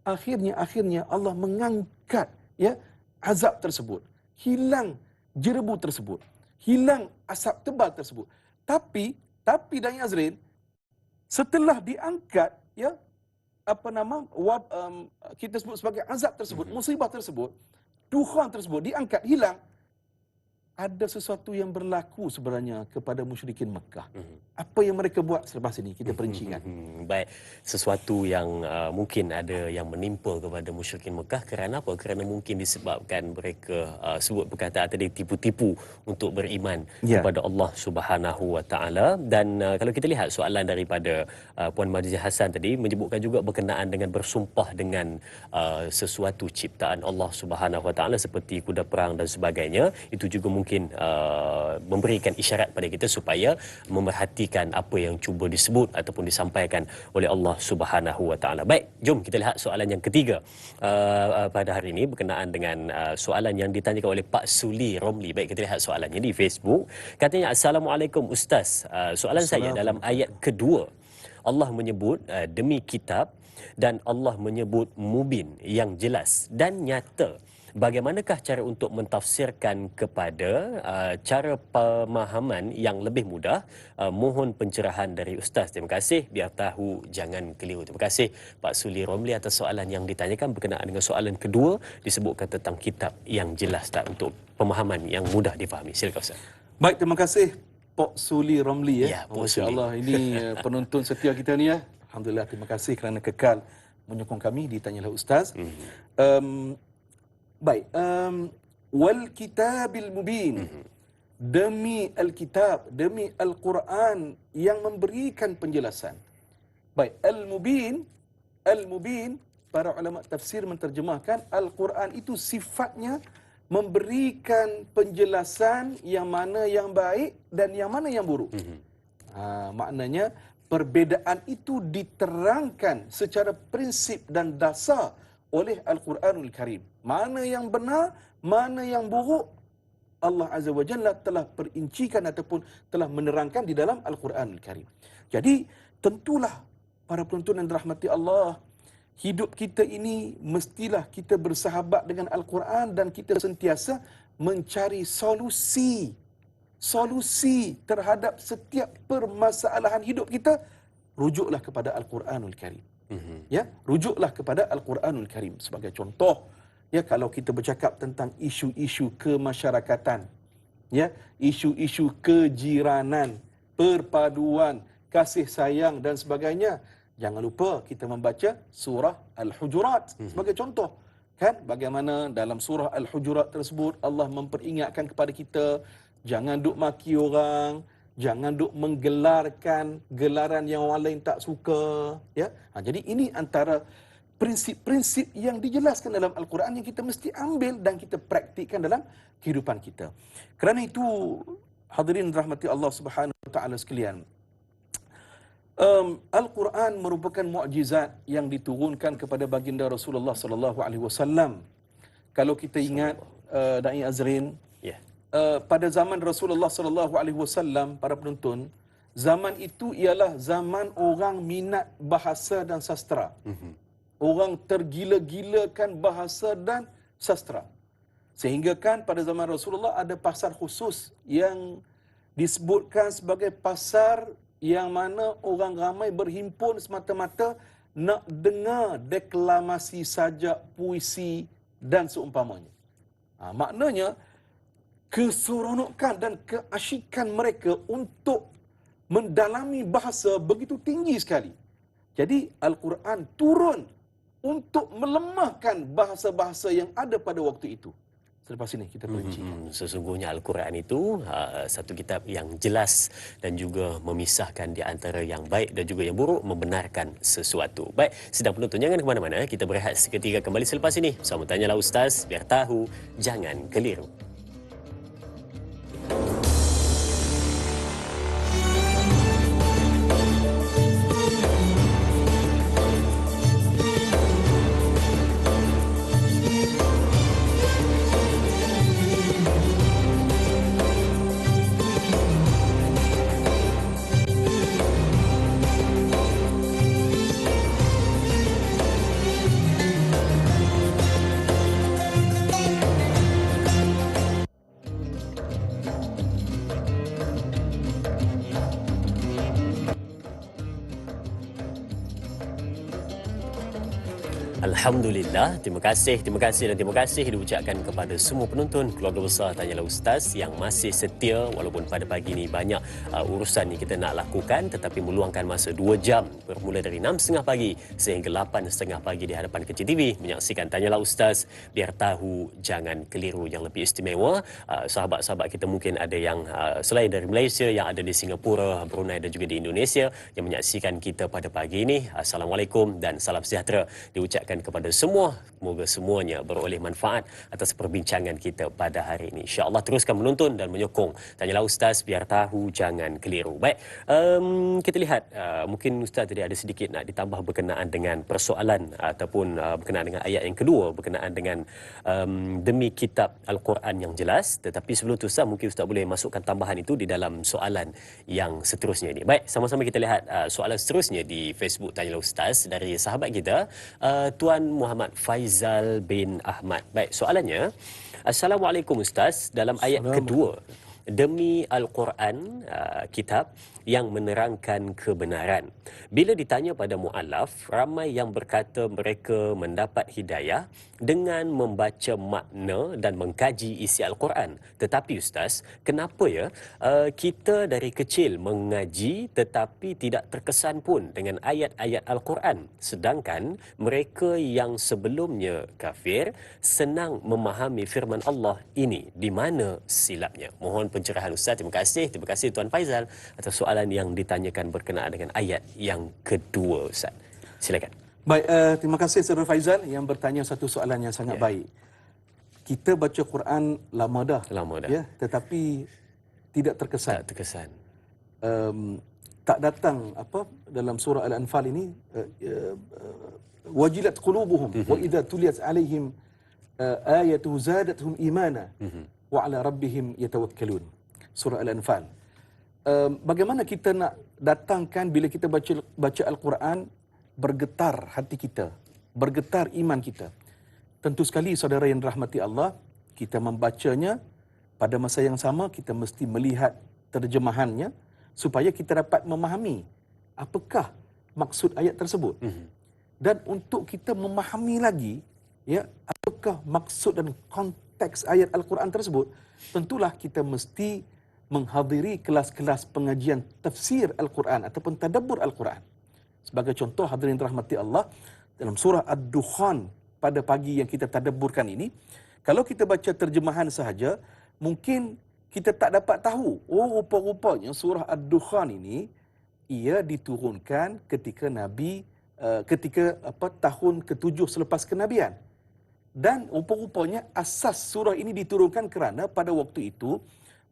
Akhirnya Allah mengangkat, ya, azab tersebut, hilang jerebu tersebut, hilang asap tebal tersebut. Tapi dan Azrin, setelah diangkat, ya, kita sebut sebagai azab tersebut, musibah tersebut, Tuhan tersebut diangkat, hilang, ada sesuatu yang berlaku sebenarnya kepada musyrikin Mekah. Apa yang mereka buat selepas ini kita perincikan. Baik, sesuatu yang mungkin ada yang menimpa kepada musyrikin Mekah kerana apa? Kerana mungkin disebabkan mereka sebut perkataan tadi, tipu-tipu untuk beriman kepada Allah Subhanahu Wa Taala. Dan kalau kita lihat soalan daripada Puan Madijah Hassan tadi menyebutkan juga berkenaan dengan bersumpah dengan sesuatu ciptaan Allah Subhanahu Wa Taala seperti kuda perang dan sebagainya. Itu juga mungkin memberikan isyarat pada kita supaya memerhatikan apa yang cuba disebut ataupun disampaikan oleh Allah Subhanahu Wa Taala. Baik, jom kita lihat soalan yang ketiga pada hari ini berkenaan dengan soalan yang ditanyakan oleh Pak Suli Romli. Baik, kita lihat soalannya di Facebook. Katanya, Assalamualaikum Ustaz. Soalan saya, dalam ayat kedua Allah menyebut demi kitab dan Allah menyebut mubin yang jelas dan nyata. Bagaimanakah cara untuk mentafsirkan kepada cara pemahaman yang lebih mudah? Mohon pencerahan dari Ustaz. Terima kasih. Biar tahu, jangan keliru. Terima kasih Pak Suli Romli atas soalan yang ditanyakan berkenaan dengan soalan kedua, disebutkan tentang kitab yang jelas tak, untuk pemahaman yang mudah difahami. Silakan Ustaz. Baik, terima kasih Pak Suli Romli, ya. Masya Allah, ini penonton setia kita ni, ya. Alhamdulillah, terima kasih kerana kekal menyokong kami di Tanyalah Ustaz. Baik, wal kitabil mubin, demi al-kitab, demi Al-Quran yang memberikan penjelasan. Baik, al-mubin, para ulama tafsir menterjemahkan Al-Quran itu sifatnya memberikan penjelasan yang mana yang baik dan yang mana yang buruk. Maknanya perbezaan itu diterangkan secara prinsip dan dasar oleh Al-Quranul Karim. Mana yang benar, mana yang buruk, Allah Azza wa Jalla telah perincikan ataupun telah menerangkan di dalam Al-Quranul Karim. Jadi, tentulah para penonton yang dirahmati Allah, hidup kita ini mestilah kita bersahabat dengan Al-Quran dan kita sentiasa mencari solusi terhadap setiap permasalahan hidup kita. Rujuklah kepada Al-Quranul Karim. Ya, rujuklah kepada Al-Quranul Karim sebagai contoh. Ya, kalau kita bercakap tentang isu-isu kemasyarakatan, ya, isu-isu kejiranan, perpaduan, kasih sayang dan sebagainya, jangan lupa kita membaca surah Al-Hujurat sebagai contoh. Kan bagaimana dalam surah Al-Hujurat tersebut Allah memperingatkan kepada kita jangan duk maki orang, jangan duk menggelarkan gelaran yang orang lain tak suka, ya. Jadi ini antara prinsip-prinsip yang dijelaskan dalam Al-Quran yang kita mesti ambil dan kita praktikkan dalam kehidupan kita. Kerana itu, hadirin rahmati Allah Subhanahu wa taala sekalian, Al-Quran merupakan mukjizat yang diturunkan kepada baginda Rasulullah sallallahu alaihi wasallam. Kalau kita ingat Dai Azrin, Ya. pada zaman Rasulullah sallallahu alaihi wasallam, para penonton, zaman itu ialah zaman orang minat bahasa dan sastra. Orang tergila-gilakan bahasa dan sastra. Sehingga kan pada zaman Rasulullah ada pasar khusus yang disebutkan sebagai pasar yang mana orang ramai berhimpun semata-mata nak dengar deklamasi sajak, puisi dan seumpamanya. Maknanya keseronokan dan keasyikan mereka untuk mendalami bahasa begitu tinggi sekali. Jadi Al-Quran turun untuk melemahkan bahasa-bahasa yang ada pada waktu itu. Selepas ini kita perinci. Sesungguhnya Al-Quran itu satu kitab yang jelas dan juga memisahkan di antara yang baik dan juga yang buruk, membenarkan sesuatu. Baik, sedang penonton jangan ke mana-mana, kita berehat seketika kembali selepas ini. Sama Tanyalah Ustaz, biar tahu, jangan keliru. Alhamdulillah, terima kasih dan terima kasih diucapkan kepada semua penonton keluarga besar Tanyalah Ustaz yang masih setia walaupun pada pagi ini banyak urusan yang kita nak lakukan, tetapi meluangkan masa 2 jam bermula dari 6.30 pagi sehingga 8.30 pagi di hadapan Kecil TV menyaksikan Tanyalah Ustaz, biar tahu jangan keliru. Yang lebih istimewa, sahabat-sahabat kita mungkin ada yang selain dari Malaysia, yang ada di Singapura, Brunei dan juga di Indonesia yang menyaksikan kita pada pagi ini. Assalamualaikum dan salam sejahtera diucapkan kepada semua. Semoga semuanya beroleh manfaat atas perbincangan kita pada hari ini. InsyaAllah teruskan menonton dan menyokong Tanyalah Ustaz, biar tahu jangan keliru. Baik, kita lihat mungkin Ustaz tadi ada sedikit nak ditambah berkenaan dengan persoalan ataupun berkenaan dengan ayat yang kedua berkenaan dengan demi kitab Al-Quran yang jelas. Tetapi sebelum tu Ustaz, mungkin Ustaz boleh masukkan tambahan itu di dalam soalan yang seterusnya ini. Baik, sama-sama kita lihat soalan seterusnya di Facebook Tanyalah Ustaz dari sahabat kita, Tuan Muhammad Faizal bin Ahmad. Baik, soalannya, Assalamualaikum Ustaz, dalam ayat kedua, demi Al-Quran, kitab yang menerangkan kebenaran. Bila ditanya pada mu'alaf, ramai yang berkata mereka mendapat hidayah dengan membaca makna dan mengkaji isi Al-Quran. Tetapi Ustaz, kenapa ya kita dari kecil mengaji tetapi tidak terkesan pun dengan ayat-ayat Al-Quran, sedangkan mereka yang sebelumnya kafir senang memahami firman Allah ini? Di mana silapnya? Mohon pencerahan Ustaz. Terima kasih Tuan Faizal atas soalan yang ditanyakan berkenaan dengan ayat yang kedua, Ustaz. Silakan. Baik, terima kasih Saudara Faizal yang bertanya satu soalan yang sangat baik. Kita baca Quran lama dah. Ya, tetapi tidak terkesan. Tak terkesan. Tak datang apa dalam surah Al-Anfal ini, wajilat qulubuhum wa idza tuliyat alaihim ayatu zadatuhum imana wa ala rabbihim yatawakkalun. Surah Al-Anfal. Bagaimana kita nak datangkan bila kita baca Al-Quran, bergetar hati kita, bergetar iman kita. Tentu sekali saudara yang dirahmati Allah, kita membacanya pada masa yang sama kita mesti melihat terjemahannya supaya kita dapat memahami apakah maksud ayat tersebut. dan untuk kita memahami lagi ya apakah maksud dan konteks ayat Al-Quran tersebut, tentulah kita mesti menghadiri kelas-kelas pengajian tafsir Al-Quran ataupun tadabbur Al-Quran. Sebagai contoh, hadirin rahmati Allah, dalam surah Ad-Dukhan pada pagi yang kita tadabburkan ini, kalau kita baca terjemahan sahaja, mungkin kita tak dapat tahu, oh rupa-rupanya surah Ad-Dukhan ini ia diturunkan ketika Nabi tahun ke-7 selepas kenabian. Dan rupa-rupanya asas surah ini diturunkan kerana pada waktu itu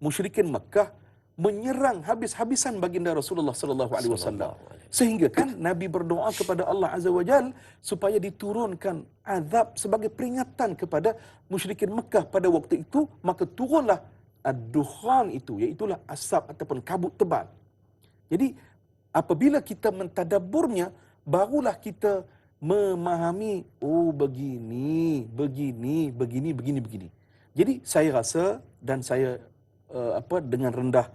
musyrikin Makkah menyerang habis-habisan baginda Rasulullah sallallahu alaihi wasallam. Sehingga kan Nabi berdoa kepada Allah Azza wa Jal supaya diturunkan azab sebagai peringatan kepada musyrikin Makkah pada waktu itu, maka turunlah ad-dukhan itu, iaitulah asap ataupun kabut tebal. Jadi apabila kita mentadabburnya, barulah kita memahami, oh begini. Jadi saya rasa dan saya dengan rendah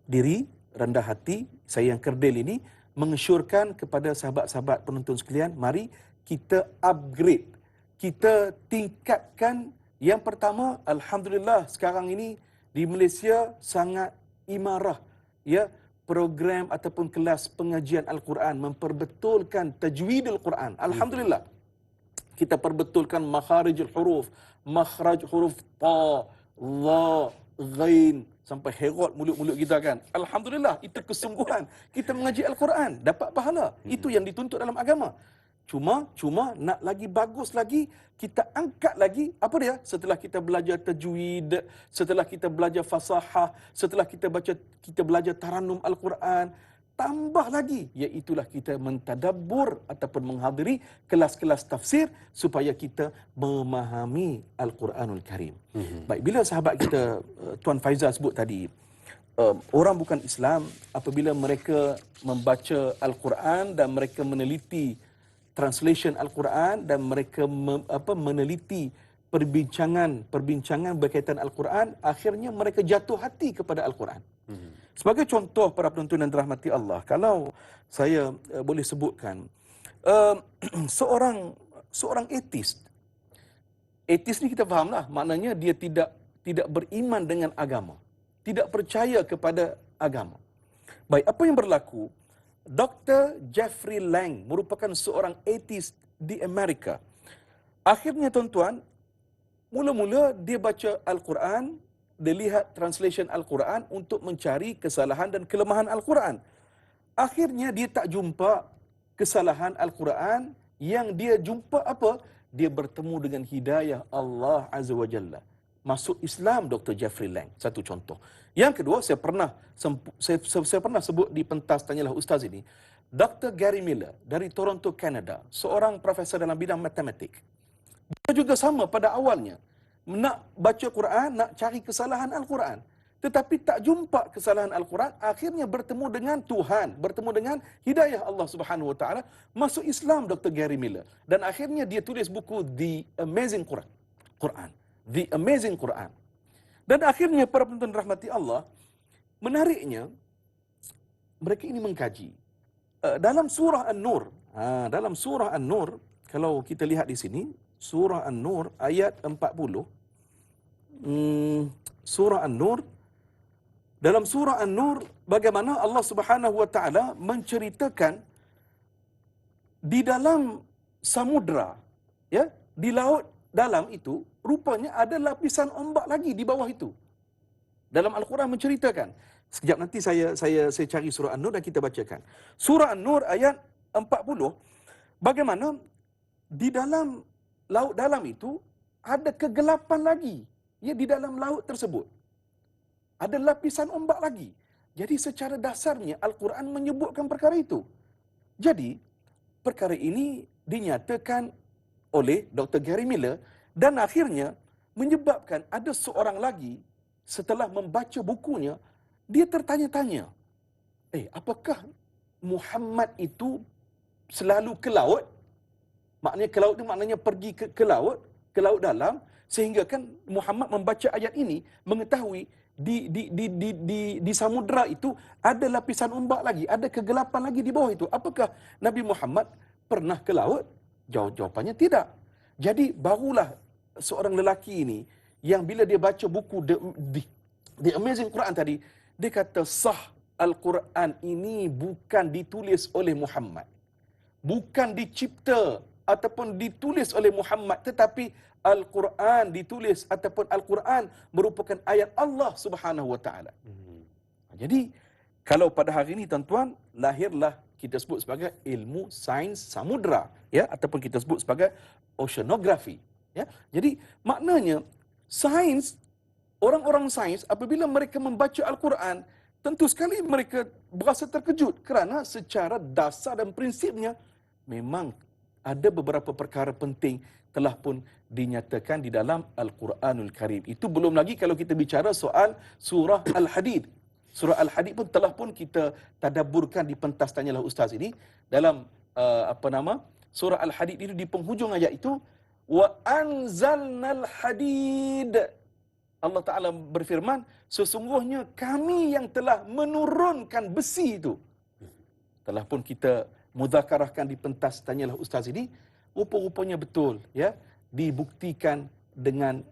diri, rendah hati, saya yang kerdil ini mengesyorkan kepada sahabat-sahabat penonton sekalian, mari kita upgrade, kita tingkatkan. Yang pertama, alhamdulillah sekarang ini di Malaysia sangat imarah ya program ataupun kelas pengajian Al-Quran memperbetulkan tajwidul Quran. Alhamdulillah. Kita perbetulkan makharijul huruf, makhraj huruf ta, dha, ghain sampai herot mulut-mulut kita kan. Alhamdulillah, itu kesungguhan kita mengaji Al-Quran, dapat pahala. Itu yang dituntut dalam agama. Cuma nak lagi bagus lagi, kita angkat lagi apa dia? Setelah kita belajar tajwid, setelah kita belajar fasahah, setelah kita belajar taranum Al-Quran, tambah lagi, iaitulah kita mentadabbur ataupun menghadiri kelas-kelas tafsir supaya kita memahami Al-Quranul Karim. Baik, bila sahabat kita Tuan Faizal sebut tadi, orang bukan Islam apabila mereka membaca Al-Quran dan mereka meneliti translation Al-Quran dan mereka meneliti perbincangan berkaitan Al-Quran, akhirnya mereka jatuh hati kepada Al-Quran. Sebagai contoh para penonton yang dirahmati Allah, kalau saya boleh sebutkan, seorang ateist. Ateist ni kita fahamlah, maknanya dia tidak beriman dengan agama, tidak percaya kepada agama. Baik, apa yang berlaku? Dr. Jeffrey Lang merupakan seorang ateist di Amerika. Akhirnya tuan-tuan, mula-mula dia baca Al-Quran, dia lihat translation Al-Quran untuk mencari kesalahan dan kelemahan Al-Quran. Akhirnya dia tak jumpa kesalahan Al-Quran, yang dia jumpa apa? Dia bertemu dengan hidayah Allah Azza wa Jalla. Masuk Islam Dr. Jeffrey Lang, satu contoh. Yang kedua, saya pernah sebut di pentas Tanyalah Ustaz ini, Dr. Gary Miller dari Toronto, Canada, seorang profesor dalam bidang matematik. Dia juga sama pada awalnya, nak baca Quran, nak cari kesalahan Al-Quran. Tetapi tak jumpa kesalahan Al-Quran, akhirnya bertemu dengan Tuhan, bertemu dengan hidayah Allah Subhanahu Wa Taala, masuk Islam Dr. Gary Miller. Dan akhirnya dia tulis buku The Amazing Quran. The Amazing Quran. Dan akhirnya para penonton rahmati Allah, menariknya, mereka ini mengkaji. Dalam surah An-Nur, kalau kita lihat di sini, surah An-Nur ayat 40, surah An-Nur, dalam surah An-Nur bagaimana Allah Subhanahu wa taala menceritakan di dalam samudra, ya, di laut dalam itu rupanya ada lapisan ombak lagi di bawah itu. Dalam Al-Quran menceritakan. Sekejap nanti saya cari surah An-Nur dan kita bacakan. Surah An-Nur ayat 40, bagaimana di dalam laut dalam itu ada kegelapan lagi. Ya, di dalam laut tersebut ada lapisan ombak lagi. Jadi secara dasarnya Al-Quran menyebutkan perkara itu. Jadi perkara ini dinyatakan oleh Dr. Gary Miller dan akhirnya menyebabkan ada seorang lagi setelah membaca bukunya, dia tertanya-tanya, apakah Muhammad itu selalu ke laut? Maknanya ke laut itu maknanya pergi ke laut dalam, sehingga kan Muhammad membaca ayat ini mengetahui di samudra itu ada lapisan ombak lagi, ada kegelapan lagi di bawah itu. Apakah Nabi Muhammad pernah ke laut? Jawapannya tidak. Jadi barulah seorang lelaki ini yang bila dia baca buku The Amazing Quran tadi, dia kata sah Al-Quran ini bukan ditulis oleh Muhammad. Bukan dicipta ataupun ditulis oleh Muhammad, tetapi Al-Quran ditulis ataupun Al-Quran merupakan ayat Allah Subhanahu Wa Taala. Jadi kalau pada hari ini tuan-tuan, lahirlah kita sebut sebagai ilmu sains samudra, ya, ataupun kita sebut sebagai oceanography, ya. Jadi maknanya sains, orang-orang sains apabila mereka membaca Al-Quran, tentu sekali mereka berasa terkejut kerana secara dasar dan prinsipnya memang ada beberapa perkara penting telah pun dinyatakan di dalam Al-Quranul Karim. Itu belum lagi kalau kita bicara soal surah Al-Hadid. Surah Al-Hadid pun telah pun kita tadabburkan di pentas Tanyalah Ustaz ini dalam surah Al-Hadid itu di penghujung ayat itu, wa anzalnal hadid. Allah Ta'ala berfirman, sesungguhnya kami yang telah menurunkan besi itu. Telah pun kita mudzakarahkan di pentas Tanyalah Ustaz ini, rupa-rupanya betul, ya, dibuktikan dengan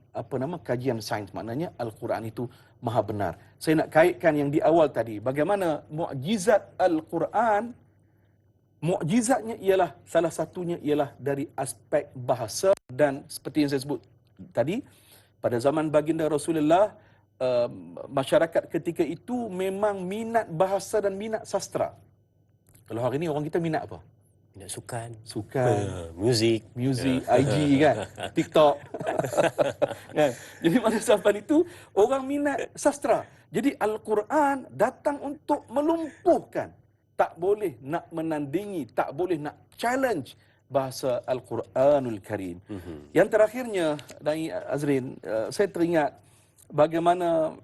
kajian sains. Maknanya Al-Quran itu maha benar. Saya nak kaitkan yang di awal tadi, bagaimana mukjizat Al-Quran, mukjizatnya ialah, salah satunya ialah dari aspek bahasa. Dan seperti yang saya sebut tadi, pada zaman baginda Rasulullah, masyarakat ketika itu memang minat bahasa dan minat sastra. Kalau hari ini orang kita minat apa? Minat sukan. Muzik, Ya. IG kan, TikTok. Kan? Jadi pada zaman itu orang minat sastra. Jadi Al-Quran datang untuk melumpuhkan. Tak boleh nak menandingi, tak boleh nak challenge bahasa Al-Quranul Karim. Yang terakhirnya, Dai Azrin, saya teringat bagaimana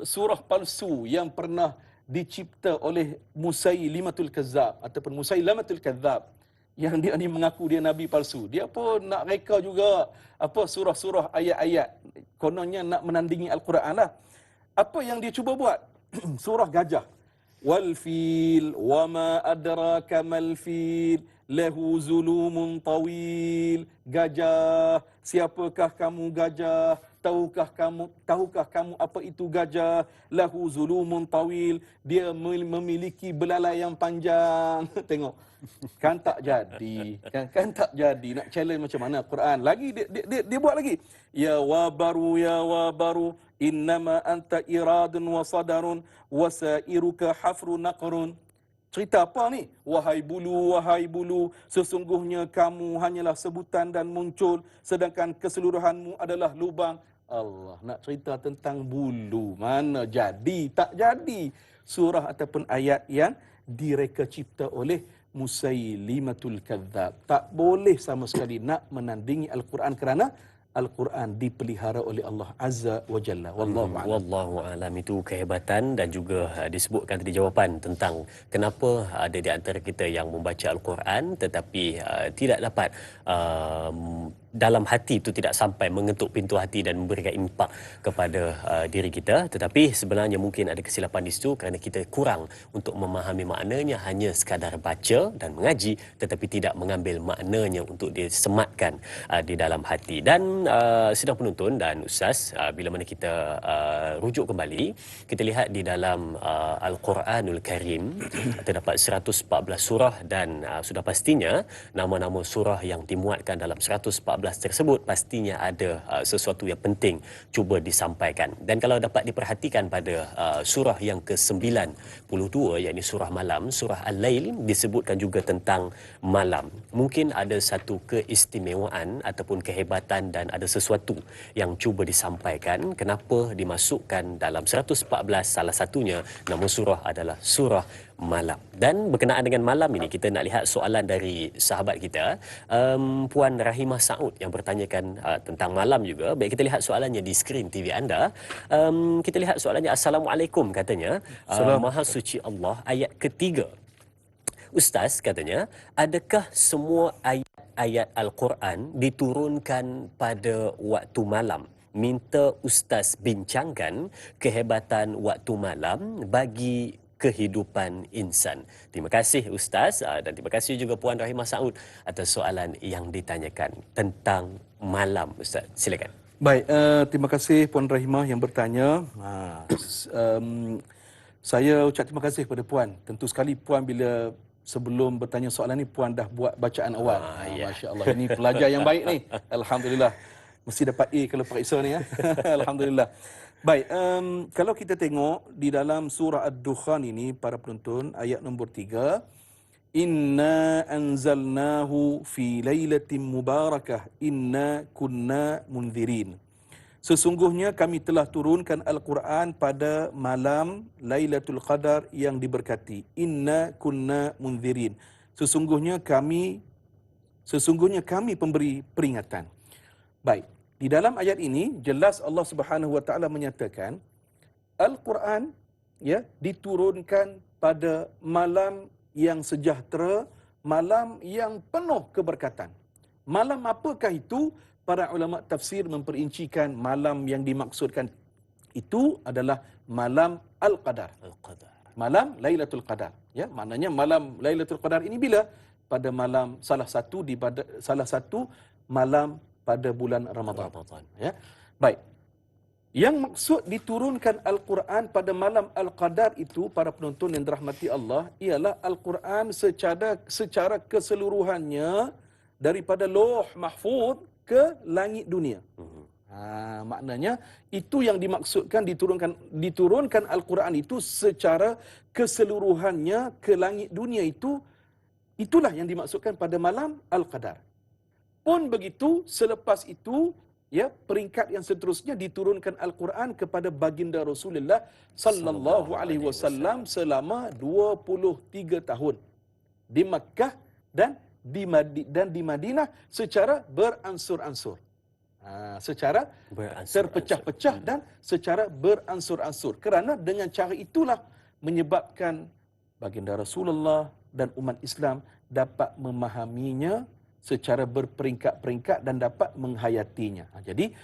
surah palsu yang pernah dicipta oleh Musailimatul Kazzab ataupun Musailamatul Kazzab, yang dia ni mengaku dia nabi palsu. Dia pun nak reka juga surah-surah ayat-ayat, kononnya nak menandingi Al-Quran lah. Apa yang dia cuba buat? Surah gajah. Wal fil wa ma adraka mal fil lahu zulumun tawil. Gajah, siapakah kamu gajah? Tahukah kamu apa itu gajah? Lahu zulumun tawil, dia memiliki belalai yang panjang. Tengok, kan tak jadi, kan tak jadi. Nak challenge macam mana Quran? Lagi dia buat lagi. Ya wabaru innama anta iradun wa sadarun wasairuka hafru naqrun. Cerita apa ni? Wahai bulu, sesungguhnya kamu hanyalah sebutan dan muncul, sedangkan keseluruhanmu adalah lubang. Allah nak cerita tentang bulu, mana jadi, tak jadi. Surah ataupun ayat yang direka cipta oleh Musailimatul Kadzab. Tak boleh sama sekali nak menandingi Al-Quran kerana Al-Quran dipelihara oleh Allah Azza wa Jalla. Wallahu a'lam. Itu kehebatan dan juga disebutkan tadi jawapan tentang kenapa ada di antara kita yang membaca Al-Quran tetapi tidak dapat dalam hati itu tidak sampai mengetuk pintu hati dan memberikan impak kepada diri kita, tetapi sebenarnya mungkin ada kesilapan di situ kerana kita kurang untuk memahami maknanya, hanya sekadar baca dan mengaji tetapi tidak mengambil maknanya untuk disematkan di dalam hati. Dan sidang penonton dan Ustaz, bila mana kita rujuk kembali, kita lihat di dalam Al-Quranul Karim terdapat 114 surah dan sudah pastinya nama-nama surah yang dimuatkan dalam 114 tersebut pastinya ada sesuatu yang penting cuba disampaikan. Dan kalau dapat diperhatikan pada surah yang ke-92, yakni surah malam, surah Al-Lail, disebutkan juga tentang malam. Mungkin ada satu keistimewaan ataupun kehebatan dan ada sesuatu yang cuba disampaikan kenapa dimasukkan dalam 114, salah satunya nama surah adalah surah malam. Dan berkenaan dengan malam ini, kita nak lihat soalan dari sahabat kita, Puan Rahimah Saud, yang bertanyakan tentang malam juga. Baik, kita lihat soalannya di skrin TV anda. Kita lihat soalannya. Assalamualaikum, katanya. Maha suci Allah, ayat ketiga. Ustaz, katanya, adakah semua ayat Al-Quran diturunkan pada waktu malam? Minta Ustaz bincangkan kehebatan waktu malam bagi kehidupan insan. Terima kasih Ustaz dan terima kasih juga Puan Rahimah Saud atas soalan yang ditanyakan tentang malam. Ustaz, silakan. Baik, terima kasih Puan Rahimah yang bertanya. Saya ucap terima kasih kepada Puan. Tentu sekali Puan bila sebelum bertanya soalan ni Puan dah buat bacaan awal. Ya. Masya Allah, ini pelajar yang baik ni. Alhamdulillah. Mesti dapat A kalau periksa ni ya. Alhamdulillah. Baik, kalau kita tengok di dalam surah Ad-Dukhan ini para penonton ayat nombor 3, Inna anzalnahu fi lailatin mubarakah inna kunna munzirin. Sesungguhnya kami telah turunkan Al-Quran pada malam Lailatul Qadar yang diberkati. Inna kunna munzirin. Sesungguhnya kami pemberi peringatan. Baik, di dalam ayat ini jelas Allah Subhanahu wa taala menyatakan Al-Quran diturunkan pada malam yang sejahtera, malam yang penuh keberkatan. Malam apakah itu? Para ulama tafsir memperincikan malam yang dimaksudkan itu adalah malam Al-Qadar. Malam Lailatul Qadar. Ya, maknanya malam Lailatul Qadar ini bila? Pada malam salah satu malam pada bulan Ramadan. Ya. Baik. Yang maksud diturunkan Al-Quran pada malam Al-Qadar itu, para penonton yang dirahmati Allah, ialah Al-Quran secara keseluruhannya daripada Lauh Mahfuz ke langit dunia. Maknanya itu yang dimaksudkan diturunkan Al-Quran itu secara keseluruhannya ke langit dunia itulah yang dimaksudkan pada malam Al-Qadar. Pun begitu, selepas itu peringkat yang seterusnya diturunkan Al-Quran kepada baginda Rasulullah sallallahu alaihi wasallam selama 23 tahun di Makkah dan di Madinah secara beransur-ansur. Secara terpecah-pecah dan secara beransur-ansur. Kerana dengan cara itulah menyebabkan baginda Rasulullah dan umat Islam dapat memahaminya secara berperingkat-peringkat dan dapat menghayatinya. Jadi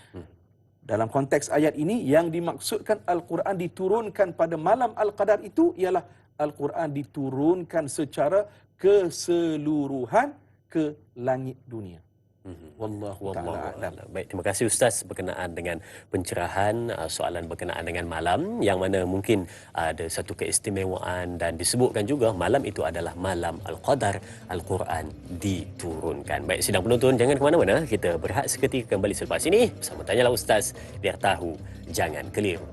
dalam konteks ayat ini yang dimaksudkan Al-Quran diturunkan pada malam Al-Qadar itu ialah Al-Quran diturunkan secara keseluruhan ke langit dunia. Wallahu ta'ala a'lam. Baik, terima kasih Ustaz berkenaan dengan pencerahan soalan berkenaan dengan malam, yang mana mungkin ada satu keistimewaan dan disebutkan juga malam itu adalah malam Al-Qadar, Al-Quran diturunkan. Baik, sidang penonton jangan ke mana-mana, kita berehat seketika kembali selepas ini bersama Tanyalah Ustaz, biar tahu jangan keliru.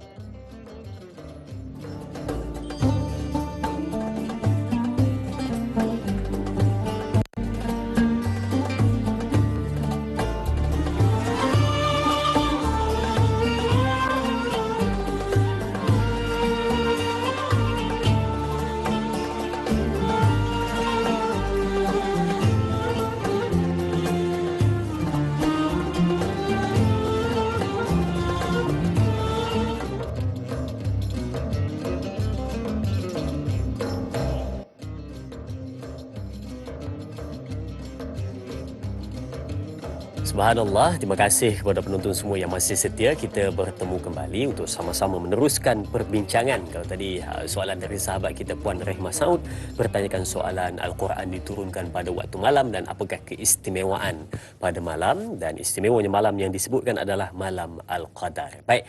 Subhanallah, terima kasih kepada penonton semua yang masih setia. Kita bertemu kembali untuk sama-sama meneruskan perbincangan. Kalau tadi soalan dari sahabat kita Puan Rahimah Saud bertanyakan soalan Al-Quran diturunkan pada waktu malam dan apakah keistimewaan pada malam, dan istimewanya malam yang disebutkan adalah malam Al-Qadar. Baik,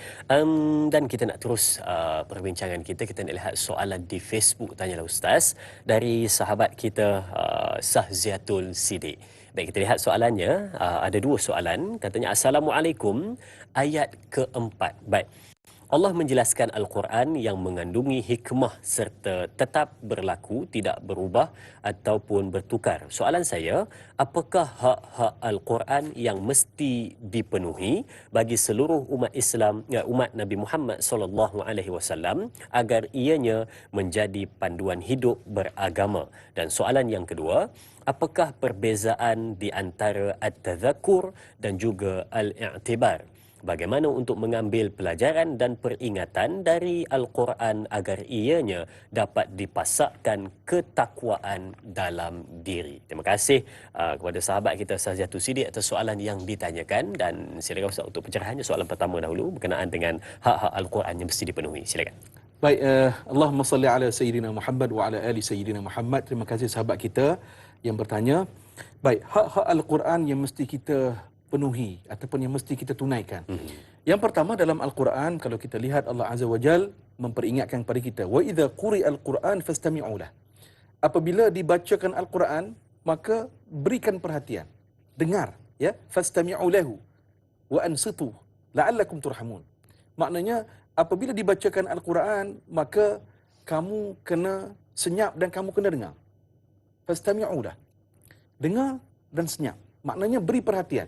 dan kita nak terus perbincangan kita. Kita nak lihat soalan di Facebook Tanyalah Ustaz dari sahabat kita Sahziatul Sidik. Baik, kita lihat soalannya. Ada dua soalan. Katanya, Assalamualaikum, ayat keempat. Baik, Allah menjelaskan Al-Quran yang mengandungi hikmah serta tetap berlaku, tidak berubah ataupun bertukar. Soalan saya, apakah hak-hak Al-Quran yang mesti dipenuhi bagi seluruh umat Islam, umat Nabi Muhammad SAW agar ianya menjadi panduan hidup beragama? Dan soalan yang kedua, apakah perbezaan di antara at-tadzakur dan juga al-i'tibar? Bagaimana untuk mengambil pelajaran dan peringatan dari Al-Quran agar ianya dapat dipasakkan ketakwaan dalam diri? Terima kasih kepada sahabat kita Sahziatul Sidik atas soalan yang ditanyakan, dan silakan Ustaz untuk pencerahannya. Soalan pertama dahulu berkenaan dengan hak-hak Al-Quran yang mesti dipenuhi. Silakan. Baik, Allahumma salli ala Sayyidina Muhammad wa ala ali Sayyidina Muhammad. Terima kasih sahabat kita yang bertanya. Baik, hak-hak Al-Quran yang mesti kita penuhi ataupun yang mesti kita tunaikan. Yang pertama dalam Al-Quran, kalau kita lihat Allah Azza wa Jal memperingatkan kepada kita, wa idza quri'al Quran fastami'u lah. Apabila dibacakan Al-Quran, maka berikan perhatian. Dengar, ya, fastami'u lahu wa ansitu la'allakum turhamun. Maknanya apabila dibacakan Al-Quran, maka kamu kena senyap dan kamu kena dengar. Fastami'u lah. Dengar dan senyap. Maknanya beri perhatian.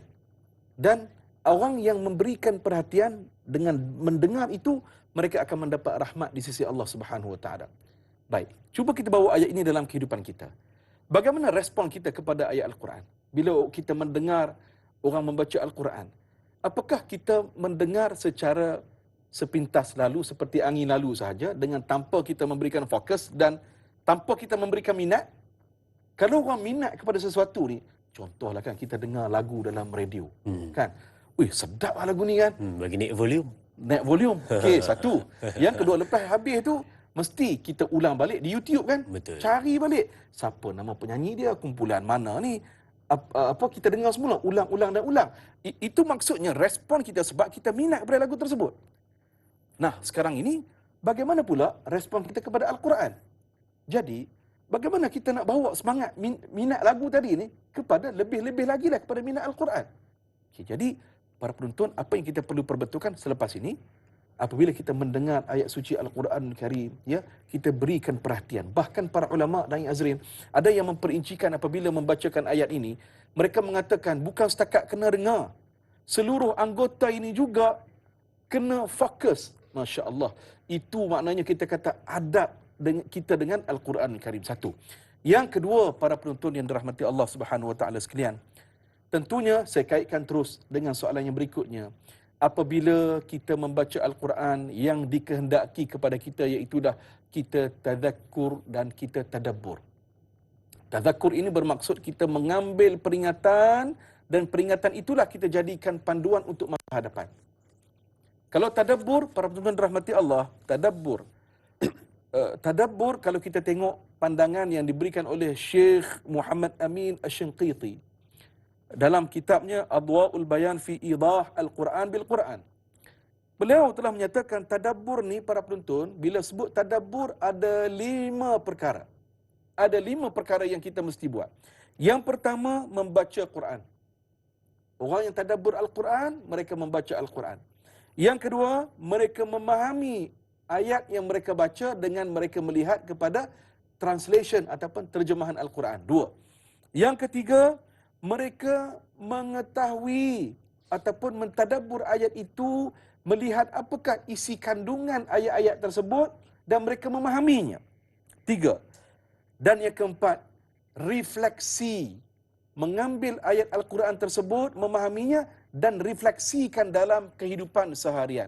Dan orang yang memberikan perhatian dengan mendengar itu, mereka akan mendapat rahmat di sisi Allah Subhanahu Wa Taala. Baik, cuba kita bawa ayat ini dalam kehidupan kita. Bagaimana respon kita kepada ayat Al-Quran? Bila kita mendengar orang membaca Al-Quran, apakah kita mendengar secara sepintas lalu, seperti angin lalu sahaja, dengan tanpa kita memberikan fokus dan tanpa kita memberikan minat? Kalau orang minat kepada sesuatu ni, contohlah kan kita dengar lagu dalam radio, kan? Wih, sedap lah lagu ni kan? Bagi naik volume. Naik volume. Okey, satu. Yang kedua, lepas habis tu, mesti kita ulang balik di YouTube kan? Betul. Cari balik. Siapa nama penyanyi dia, kumpulan mana ni? Apa kita dengar semula, ulang-ulang dan ulang. Itu maksudnya respon kita sebab kita minat kepada lagu tersebut. Nah, sekarang ini, bagaimana pula respon kita kepada Al-Quran? Jadi, bagaimana kita nak bawa semangat minat lagu tadi ni kepada lebih-lebih lagi lah kepada minat Al-Quran? Okay, jadi, para penonton, apa yang kita perlu perbetulkan selepas ini, apabila kita mendengar ayat suci Al-Quran Karim, ya, kita berikan perhatian. Bahkan para ulama dan Azrin, ada yang memperincikan apabila membacakan ayat ini, mereka mengatakan bukan setakat kena dengar, seluruh anggota ini juga kena fokus. Masya Allah. Itu maknanya kita kata adab kita dengan Al-Quran Karim. Satu. Yang kedua, para penonton yang dirahmati Allah Subhanahu Wa Taala sekalian, tentunya saya kaitkan terus dengan soalan yang berikutnya. Apabila kita membaca Al-Quran, yang dikehendaki kepada kita iaitulah kita tadakkur dan kita tadabbur. Tadakkur ini bermaksud kita mengambil peringatan, dan peringatan itulah kita jadikan panduan untuk masa hadapan. Kalau tadabbur, para penonton dirahmati Allah, tadabbur kalau kita tengok pandangan yang diberikan oleh Syekh Muhammad Amin Asy-Shinqiti dalam kitabnya Adwa'ul Bayan fi Idah Al-Quran bil Quran. Beliau telah menyatakan tadabbur ni, para penonton, bila sebut tadabbur ada 5 perkara. Ada 5 perkara yang kita mesti buat. Yang pertama, membaca Quran. Orang yang tadabbur Al-Quran, mereka membaca Al-Quran. Yang kedua, mereka memahami ayat yang mereka baca dengan mereka melihat kepada translation ataupun terjemahan Al-Quran. 2. Yang ketiga, mereka mengetahui ataupun mentadabbur ayat itu, melihat apakah isi kandungan ayat-ayat tersebut dan mereka memahaminya. 3. Dan yang keempat, refleksi. Mengambil ayat Al-Quran tersebut, memahaminya dan refleksikan dalam kehidupan seharian.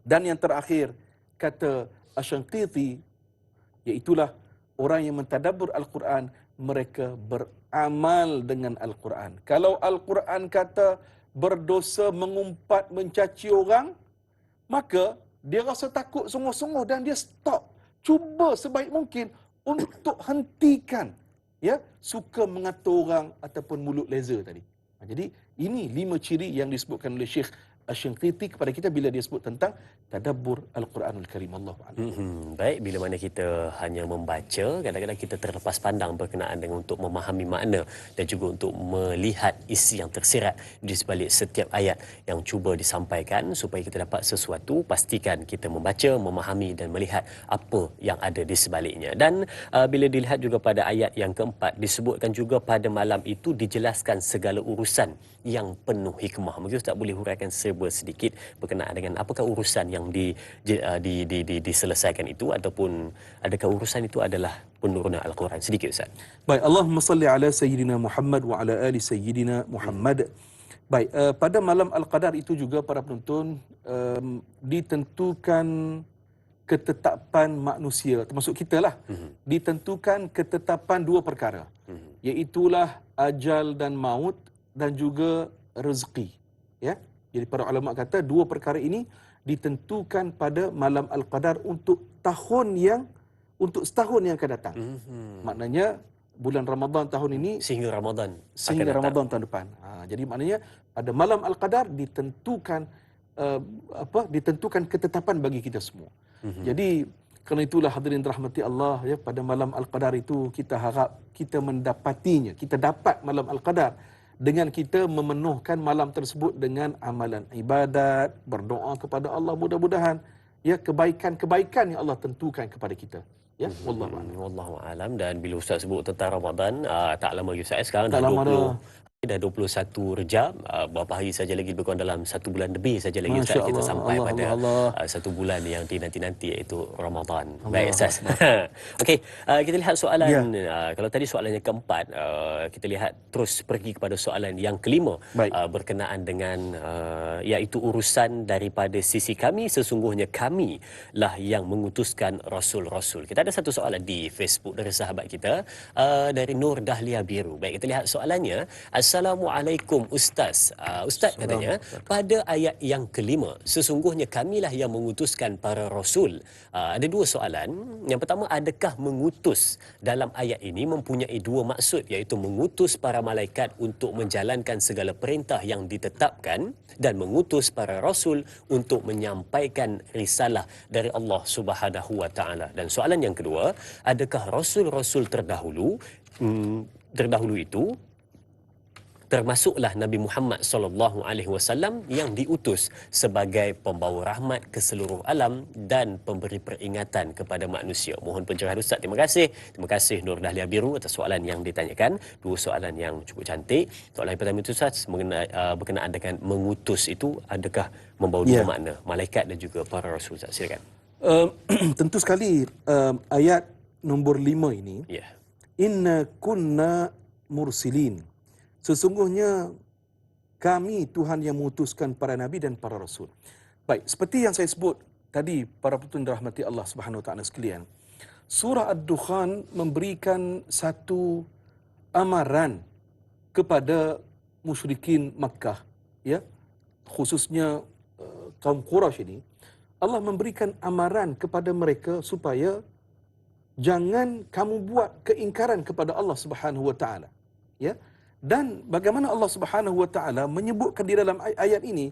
Dan yang terakhir, kata Asy-Shinqiti, iaitulah orang yang mentadabbur Al-Quran, mereka beramal dengan Al-Quran. Kalau Al-Quran kata berdosa mengumpat, mencaci orang, maka dia rasa takut sungguh-sungguh dan dia stop. Cuba sebaik mungkin untuk hentikan, ya, suka mengatur orang ataupun mulut leza tadi. Jadi ini 5 ciri yang disebutkan oleh Syekh Asy-Shinqiti kepada kita bila dia sebut tentang tadabbur Al-Quranul Karim. Allahu a'lam. Baik, bila mana kita hanya membaca, kadang-kadang kita terlepas pandang berkenaan dengan untuk memahami makna dan juga untuk melihat isi yang tersirat di sebalik setiap ayat yang cuba disampaikan. Supaya kita dapat sesuatu, pastikan kita membaca, memahami dan melihat apa yang ada di sebaliknya. Dan bila dilihat juga pada ayat yang keempat, disebutkan juga pada malam itu dijelaskan segala urusan yang penuh hikmah. Mungkin Ustaz boleh huraikan serba sedikit berkenaan dengan apakah urusan yang diselesaikan itu, ataupun adakah urusan itu adalah penurunan Al-Quran? Sedikit Ustaz. Baik, Allahumma salli ala Sayyidina Muhammad wa ala ali Sayyidina Muhammad. Baik, pada malam Al-Qadar itu juga, para penonton, ditentukan ketetapan manusia, termasuk kita lah, ditentukan ketetapan 2 perkara, iaitulah ajal dan maut dan juga rezeki. Ya, jadi para ulama kata 2 perkara ini ditentukan pada malam Al-Qadar untuk setahun yang akan datang. Maknanya bulan Ramadan tahun ini Sehingga Ramadan akan sehingga datang. Ramadan tahun depan. Jadi maknanya pada malam Al-Qadar ditentukan ditentukan ketetapan bagi kita semua. Jadi kerana itulah hadirin rahmati Allah, ya, pada malam Al-Qadar itu kita harap kita mendapatinya, kita dapat malam Al-Qadar dengan kita memenuhkan malam tersebut dengan amalan ibadat, berdoa kepada Allah, mudah-mudahan ya kebaikan-kebaikan yang Allah tentukan kepada kita. Ya, wallahu a'lam. Wallahu alam. Dan bila Ustaz sebut tentang Ramadan, tak lama lagi Ustaz, sekarang Tak dah lama 20 dah 21 Rejab, beberapa hari saja lagi, lebih kurang dalam 1 bulan lebih saja lagi Ustaz, Masya kita Allah, sampai Allah, pada Allah, Allah. 1 bulan yang dinanti-nanti, iaitu Ramadan. Allah Baik Ustaz. Akbar. Okey, kita lihat soalan, Ya. kalau tadi soalan yang keempat, kita lihat terus pergi kepada soalan yang kelima, Baik. berkenaan dengan iaitu urusan daripada sisi kami, sesungguhnya kami lah yang mengutuskan rasul-rasul. Kita ada satu soalan di Facebook dari sahabat kita, dari Nur Dahlia Biru. Baik, kita lihat soalannya. Assalamualaikum Ustaz. Ustaz katanya, pada ayat yang kelima, sesungguhnya kamilah yang mengutuskan para rasul. Ada dua soalan. Yang pertama, adakah mengutus dalam ayat ini mempunyai dua maksud, iaitu mengutus para malaikat untuk menjalankan segala perintah yang ditetapkan dan mengutus para rasul untuk menyampaikan risalah dari Allah Subhanahu wa taala. Dan soalan yang kedua, adakah rasul-rasul terdahulu itu termasuklah Nabi Muhammad sallallahu alaihi wasallam yang diutus sebagai pembawa rahmat ke seluruh alam dan pemberi peringatan kepada manusia. Mohon pencerahan Ustaz. Terima kasih. Terima kasih Nur Dahlia Biru atas soalan yang ditanyakan. Dua soalan yang cukup cantik. Soalan yang pertama itu Ustaz berkenaan dengan mengutus itu, adakah membawa dua makna, malaikat dan juga para rasul? Ustaz, silakan. Tentu sekali ayat nombor 5 ini, inna kunna mursilin. Sesungguhnya kami Tuhan yang mengutuskan para nabi dan para rasul. Baik, seperti yang saya sebut tadi, para penonton dirahmati Allah Subhanahu wa taala sekalian, surah Ad-Dukhan memberikan satu amaran kepada musyrikin Makkah, ya, khususnya kaum Quraisy ini. Allah memberikan amaran kepada mereka supaya jangan kamu buat keingkaran kepada Allah Subhanahu wa taala, ya. Dan bagaimana Allah Subhanahu wa taala menyebutkan di dalam ayat ini,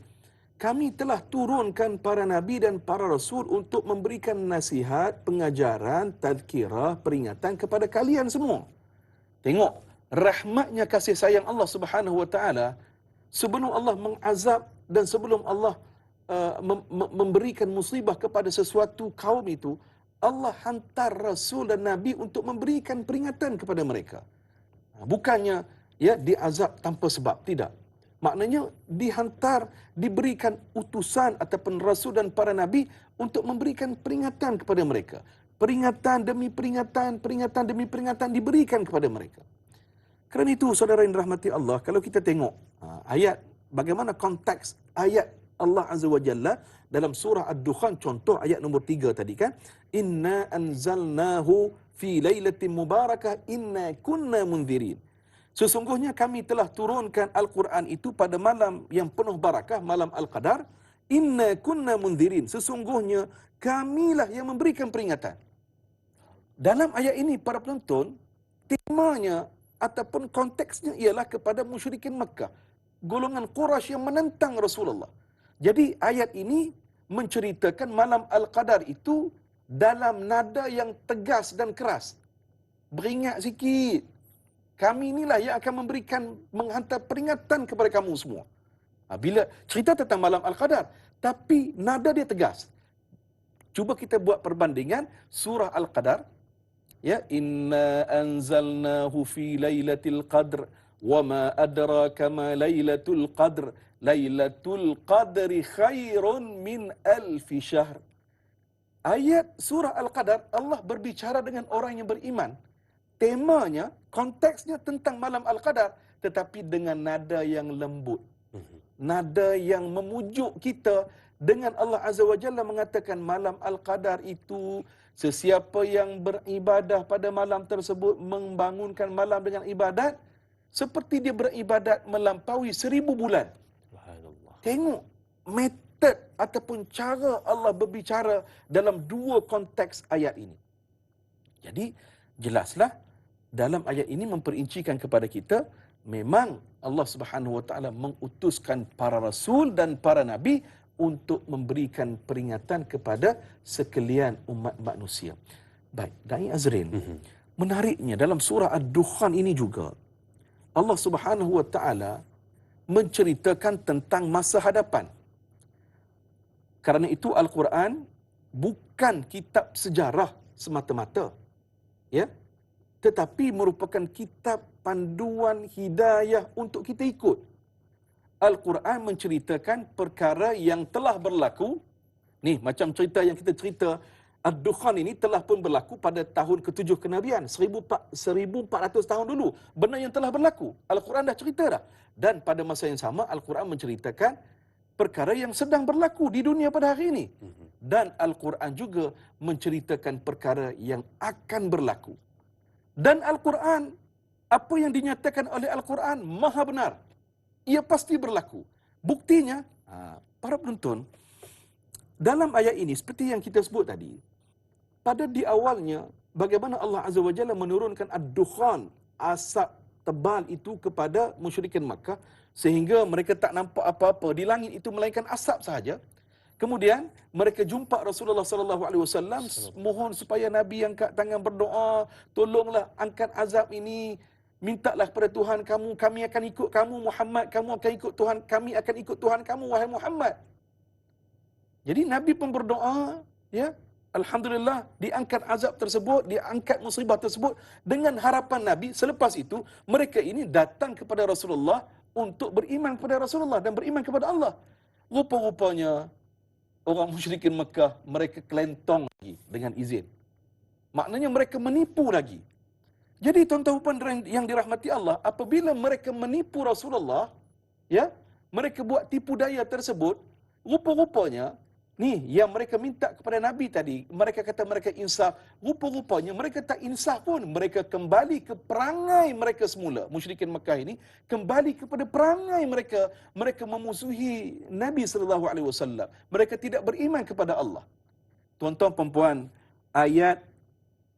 kami telah turunkan para nabi dan para rasul untuk memberikan nasihat, pengajaran, tazkirah, peringatan kepada kalian semua. Tengok rahmatnya, kasih sayang Allah Subhanahu wa taala, sebelum Allah mengazab dan sebelum Allah memberikan musibah kepada sesuatu kaum itu, Allah hantar rasul dan nabi untuk memberikan peringatan kepada mereka. Bukannya ya diazab tanpa sebab, tidak. Maknanya dihantar, diberikan utusan ataupun rasul dan para nabi untuk memberikan peringatan kepada mereka. Peringatan demi peringatan, peringatan demi peringatan diberikan kepada mereka. Kerana itu saudara yang dirahmati Allah, kalau kita tengok ayat, bagaimana konteks ayat Allah Azza wa Jalla dalam surah Ad-Dukhan, contoh ayat nombor 3 tadi kan, inna anzalnahu fi lailatin mubarakah inna kunna munzirin. Sesungguhnya kami telah turunkan Al-Quran itu pada malam yang penuh barakah, malam Al-Qadar. Inna kunna munzirin. Sesungguhnya kamilah yang memberikan peringatan. Dalam ayat ini, para penonton, temanya ataupun konteksnya ialah kepada musyrikin Makkah, golongan Quraisy yang menentang Rasulullah. Jadi ayat ini menceritakan malam Al-Qadar itu dalam nada yang tegas dan keras. Beringat sikit, kami inilah yang akan menghantar peringatan kepada kamu semua. Bila cerita tentang malam Al-Qadar, tapi nada dia tegas. Cuba kita buat perbandingan surah Al-Qadar, ya, inna anzalnahu fi lailatul qadr wa ma adraka ma lailatul qadr lailatul qadri khairun min alfi syahr. Ayat surah Al-Qadar, Allah berbicara dengan orang yang beriman. Temanya, konteksnya tentang malam Al-Qadar, tetapi dengan nada yang lembut. Nada yang memujuk kita dengan Allah Azza wa Jalla mengatakan malam Al-Qadar itu, sesiapa yang beribadah pada malam tersebut, membangunkan malam dengan ibadat, seperti dia beribadat melampaui 1000 bulan. Tengok method ataupun cara Allah berbicara dalam dua konteks ayat ini. Jadi, jelaslah dalam ayat ini memperincikan kepada kita, memang Allah Subhanahu Wa Taala mengutuskan para rasul dan para nabi untuk memberikan peringatan kepada sekalian umat manusia. Baik, Dai Azrin, menariknya dalam surah Ad-Dukhan ini juga, Allah Subhanahu Wa Taala menceritakan tentang masa hadapan. Kerana itu Al-Quran bukan kitab sejarah semata-mata, ya, tetapi merupakan kitab panduan hidayah untuk kita ikut. Al-Quran menceritakan perkara yang telah berlaku. Ni macam cerita yang kita cerita, Ad-Dukhan ini telah pun berlaku pada tahun ke-7 kenabian, 1400 tahun dulu. Benda yang telah berlaku, Al-Quran dah cerita dah. Dan pada masa yang sama, Al-Quran menceritakan perkara yang sedang berlaku di dunia pada hari ini. Dan Al-Quran juga menceritakan perkara yang akan berlaku. Dan Al-Quran, apa yang dinyatakan oleh Al-Quran, maha benar. Ia pasti berlaku. Buktinya, para penonton, dalam ayat ini, seperti yang kita sebut tadi, pada di awalnya, bagaimana Allah Azza wa Jalla menurunkan Ad-Dukhan, asap tebal itu kepada musyrikin Makkah, sehingga mereka tak nampak apa-apa di langit itu melainkan asap sahaja. Kemudian mereka jumpa Rasulullah sallallahu alaihi wasallam, mohon supaya Nabi angkat tangan berdoa, tolonglah angkat azab ini, mintalah kepada Tuhan kamu, kami akan ikut kamu Muhammad, kamu akan ikut Tuhan, kami akan ikut Tuhan kamu wahai Muhammad. Jadi Nabi pun berdoa, ya, alhamdulillah diangkat azab tersebut, diangkat musibah tersebut dengan harapan Nabi. Selepas itu mereka ini datang kepada Rasulullah untuk beriman kepada Rasulullah dan beriman kepada Allah. Rupa-rupanya orang musyrikin Mekah mereka kelentong lagi dengan izin. Maknanya mereka menipu lagi. Jadi tuan-tuan yang dirahmati Allah, apabila mereka menipu Rasulullah, ya, mereka buat tipu daya tersebut, rupa-rupanya ni yang mereka minta kepada Nabi tadi, mereka kata mereka insaf, rupa-rupanya mereka tak insaf pun, mereka kembali ke perangai mereka semula. Musyrikin Mekah ini kembali kepada perangai mereka, mereka memusuhi Nabi sallallahu alaihi wasallam. Mereka tidak beriman kepada Allah. Tuan-tuan puan-puan, ayat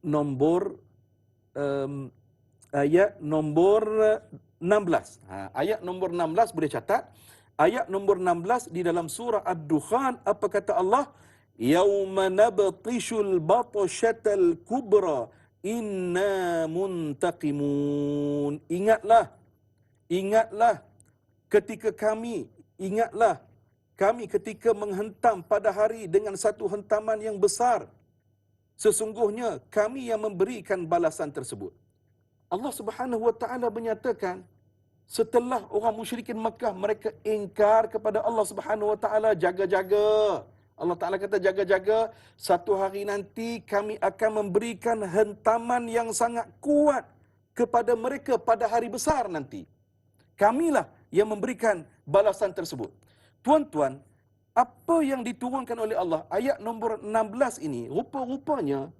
nombor 16. Ayat nombor 16 boleh catat. Ayat nombor 16 di dalam surah Ad-Dukhan, apa kata Allah? Yauma nabtishul batshatal kubra inna muntaqimun. Ingatlah ketika kami ketika menghentam pada hari dengan satu hentaman yang besar. Sesungguhnya kami yang memberikan balasan tersebut. Allah Subhanahu Wa Taala menyatakan, setelah orang musyrikin Mekah mereka ingkar kepada Allah Subhanahu Wa Taala, jaga-jaga. Allah Taala kata jaga-jaga, satu hari nanti kami akan memberikan hentaman yang sangat kuat kepada mereka pada hari besar nanti. Kamilah yang memberikan balasan tersebut. Tuan-tuan, apa yang diturunkan oleh Allah, ayat nombor 16 ini, rupa-rupanya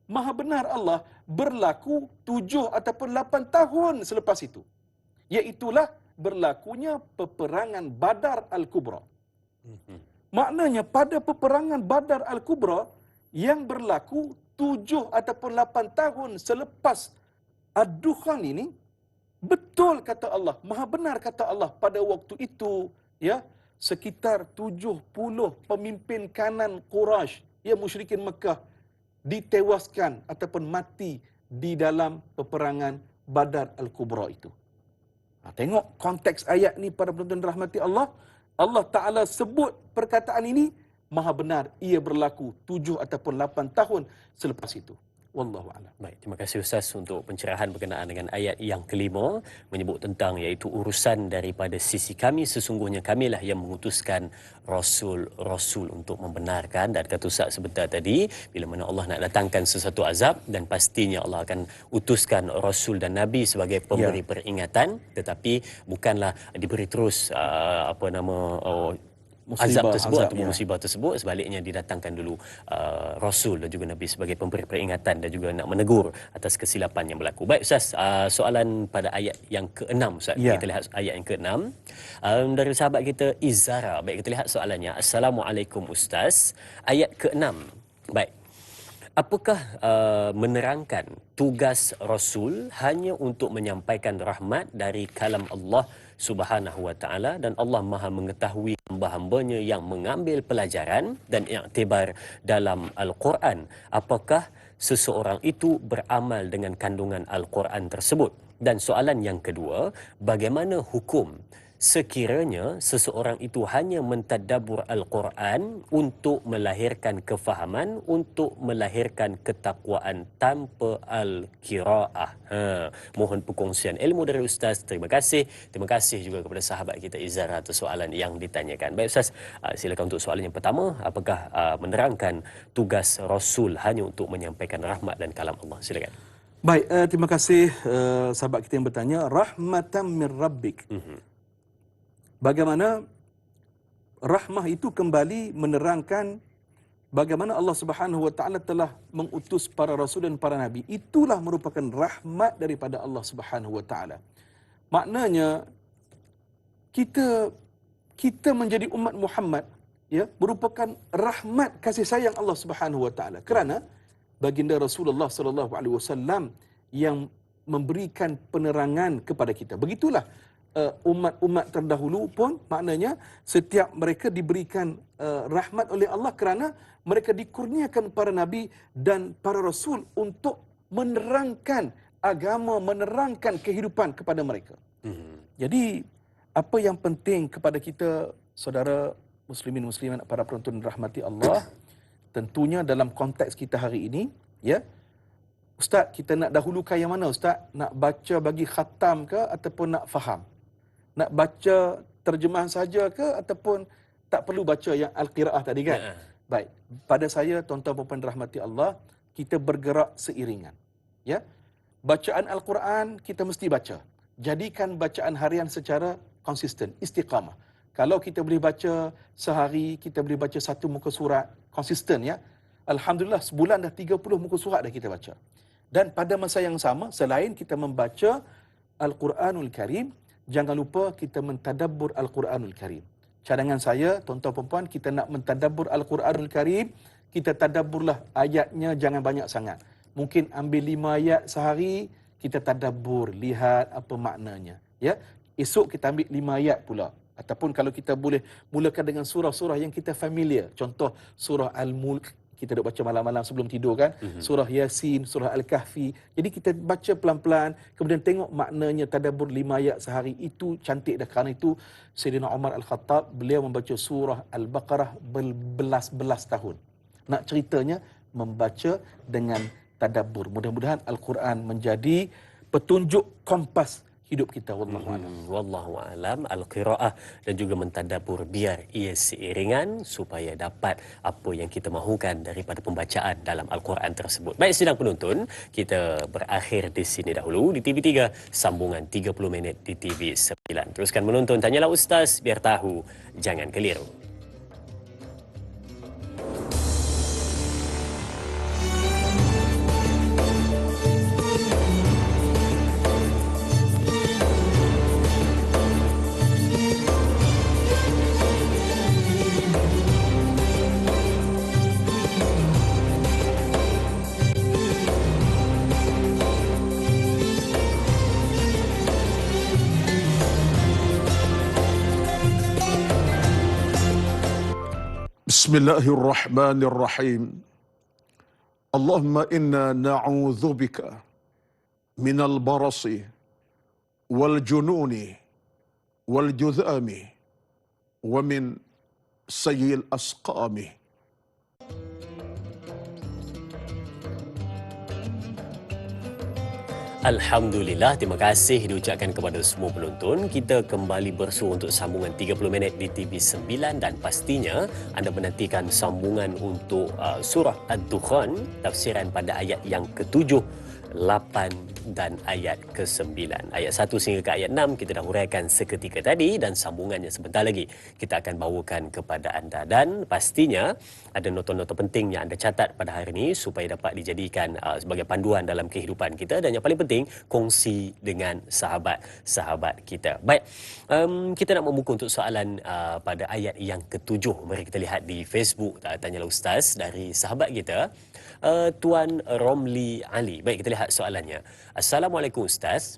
maha benar Allah berlaku 7 ataupun 8 tahun selepas itu. Iaitulah berlakunya peperangan Badar Al-Kubra. Maknanya pada peperangan Badar Al-Kubra yang berlaku 7 ataupun 8 tahun selepas Ad-Dukhan ini, betul kata Allah, maha benar kata Allah, pada waktu itu, ya, sekitar 70 pemimpin kanan Quraisy, ya, musyrikin Mekah, ditewaskan ataupun mati di dalam peperangan Badar Al-Kubra itu. Tengok konteks ayat ni para penonton rahmati Allah. Allah Ta'ala sebut perkataan ini maha benar, ia berlaku 7 ataupun 8 tahun selepas itu. Wallahu a'lam. Baik, terima kasih Ustaz untuk pencerahan berkenaan dengan ayat yang kelima, menyebut tentang iaitu urusan daripada sisi kami, sesungguhnya kamilah yang mengutuskan rasul-rasul untuk membenarkan. Dan kata Ustaz sebentar tadi, bila mana Allah nak datangkan sesuatu azab, dan pastinya Allah akan utuskan rasul dan nabi sebagai pemberi peringatan, tetapi bukanlah diberi terus azab musibah, tersebut azab, ataupun ya. musibah tersebut, sebaliknya didatangkan dulu Rasul dan juga Nabi sebagai pemberi peringatan dan juga nak menegur atas kesilapan yang berlaku. Baik Ustaz, soalan pada ayat yang ke-6 Ustaz. Ya. Kita lihat ayat yang ke-6 dari sahabat kita Izara. Baik, kita lihat soalannya. Assalamualaikum Ustaz. Ayat ke-6. Baik. Apakah menerangkan tugas Rasul hanya untuk menyampaikan rahmat dari kalam Allah Subhanahu wa taala, dan Allah Maha mengetahui hamba-hambanya yang mengambil pelajaran dan iktibar dalam Al-Quran? Apakah seseorang itu beramal dengan kandungan Al-Quran tersebut? Dan soalan yang kedua, bagaimana hukum sekiranya seseorang itu hanya mentadabbur Al-Quran untuk melahirkan kefahaman, untuk melahirkan ketakwaan tanpa al-qiraah? Mohon perkongsian ilmu dari Ustaz. Terima kasih. Terima kasih juga kepada sahabat kita Izara atas soalan yang ditanyakan. Baik Ustaz, silakan untuk soalan yang pertama. Apakah menerangkan tugas Rasul hanya untuk menyampaikan rahmat dan kalam Allah? Silakan. Baik, terima kasih sahabat kita yang bertanya. Rahmatan min rabbik. Bagaimana rahmah itu kembali menerangkan bagaimana Allah Subhanahu wa taala telah mengutus para rasul dan para nabi. Itulah merupakan rahmat daripada Allah Subhanahu wa taala. Maknanya kita menjadi umat Muhammad, ya, merupakan rahmat kasih sayang Allah Subhanahu wa taala. Kerana baginda Rasulullah sallallahu alaihi wasallam yang memberikan penerangan kepada kita. Begitulah umat-umat terdahulu pun, maknanya setiap mereka diberikan rahmat oleh Allah kerana mereka dikurniakan para nabi dan para rasul untuk menerangkan agama, menerangkan kehidupan kepada mereka. Jadi apa yang penting kepada kita, saudara muslimin muslimat, para penonton rahmati Allah, tentunya dalam konteks kita hari ini, ya, Ustaz, kita nak dahulukan yang mana Ustaz? Nak baca bagi khatam ke ataupun nak faham? Nak baca terjemahan saja ke ataupun tak perlu baca yang al-qiraah tadi kan? Baik, pada saya tuan-tuan dan puan rahmati Allah, kita bergerak seiringan. Ya. Bacaan Al-Quran kita mesti baca. Jadikan bacaan harian secara konsisten, istiqamah. Kalau kita boleh baca sehari, kita boleh baca satu muka surat konsisten, ya. Alhamdulillah, sebulan dah 30 muka surat dah kita baca. Dan pada masa yang sama, selain kita membaca Al-Quranul Karim, jangan lupa kita mentadabbur Al-Quranul Karim. Cadangan saya, tuan-tuan dan puan, kita nak mentadabbur Al-Quranul Karim, kita tadabburlah ayatnya, jangan banyak sangat. Mungkin ambil 5 ayat sehari, kita tadabbur, lihat apa maknanya. Ya, esok kita ambil 5 ayat pula. Ataupun kalau kita boleh mulakan dengan surah-surah yang kita familiar. Contoh surah Al-Mulk, kita duk baca malam-malam sebelum tidur kan. Surah Yasin, surah Al-Kahfi. Jadi kita baca pelan-pelan, kemudian tengok maknanya, tadabbur 5 ayat sehari. Itu cantik dah. Kerana itu Sayyidina Umar Al-Khattab, beliau membaca surah Al-Baqarah berbelas-belas tahun. Nak ceritanya, membaca dengan tadabbur. Mudah-mudahan Al-Quran menjadi petunjuk kompas hidup kita. Wallahu a'lam. Wallahu a'lam. Al-qiraah dan juga mentadabbur biar ia seiringan supaya dapat apa yang kita mahukan daripada pembacaan dalam Al-Quran tersebut. Baik sidang penonton, kita berakhir di sini dahulu di TV3, sambungan 30 minit di TV9. Teruskan menonton Tanyalah Ustaz, biar tahu jangan keliru. Bismillahirrahmanirrahim. Allahumma inna na'udzu bika minal barasi wal jununi wal judhami wa min sayyil asqami. Alhamdulillah, terima kasih diucapkan kepada semua penonton. Kita kembali bersua untuk sambungan 30 minit di TV9 dan pastinya anda menantikan sambungan untuk surah Ad-Dukhan, tafsiran pada ayat yang ke-7 8 dan ayat ke-9. Ayat 1 sehingga ke ayat 6 kita dah huraikan seketika tadi dan sambungannya sebentar lagi kita akan bawakan kepada anda. Dan pastinya ada nota-nota penting yang anda catat pada hari ini supaya dapat dijadikan sebagai panduan dalam kehidupan kita, dan yang paling penting kongsi dengan sahabat-sahabat kita. Baik, kita nak membuka untuk soalan pada ayat yang ke-7. Mari kita lihat di Facebook, Tanyalah Ustaz, dari sahabat kita Tuan Romli Ali. Baik, kita lihat soalannya. Assalamualaikum Ustaz.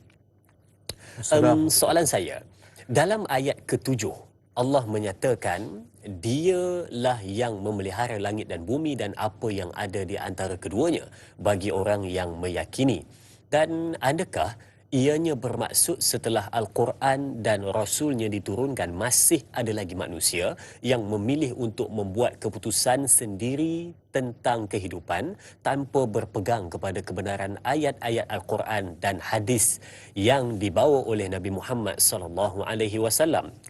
Soalan saya, dalam ayat ke-7 Allah menyatakan dialah yang memelihara langit dan bumi dan apa yang ada di antara keduanya bagi orang yang meyakini. Dan adakah ianya bermaksud setelah Al-Quran dan Rasulnya diturunkan masih ada lagi manusia yang memilih untuk membuat keputusan sendiri tentang kehidupan tanpa berpegang kepada kebenaran ayat-ayat Al-Quran dan hadis yang dibawa oleh Nabi Muhammad SAW?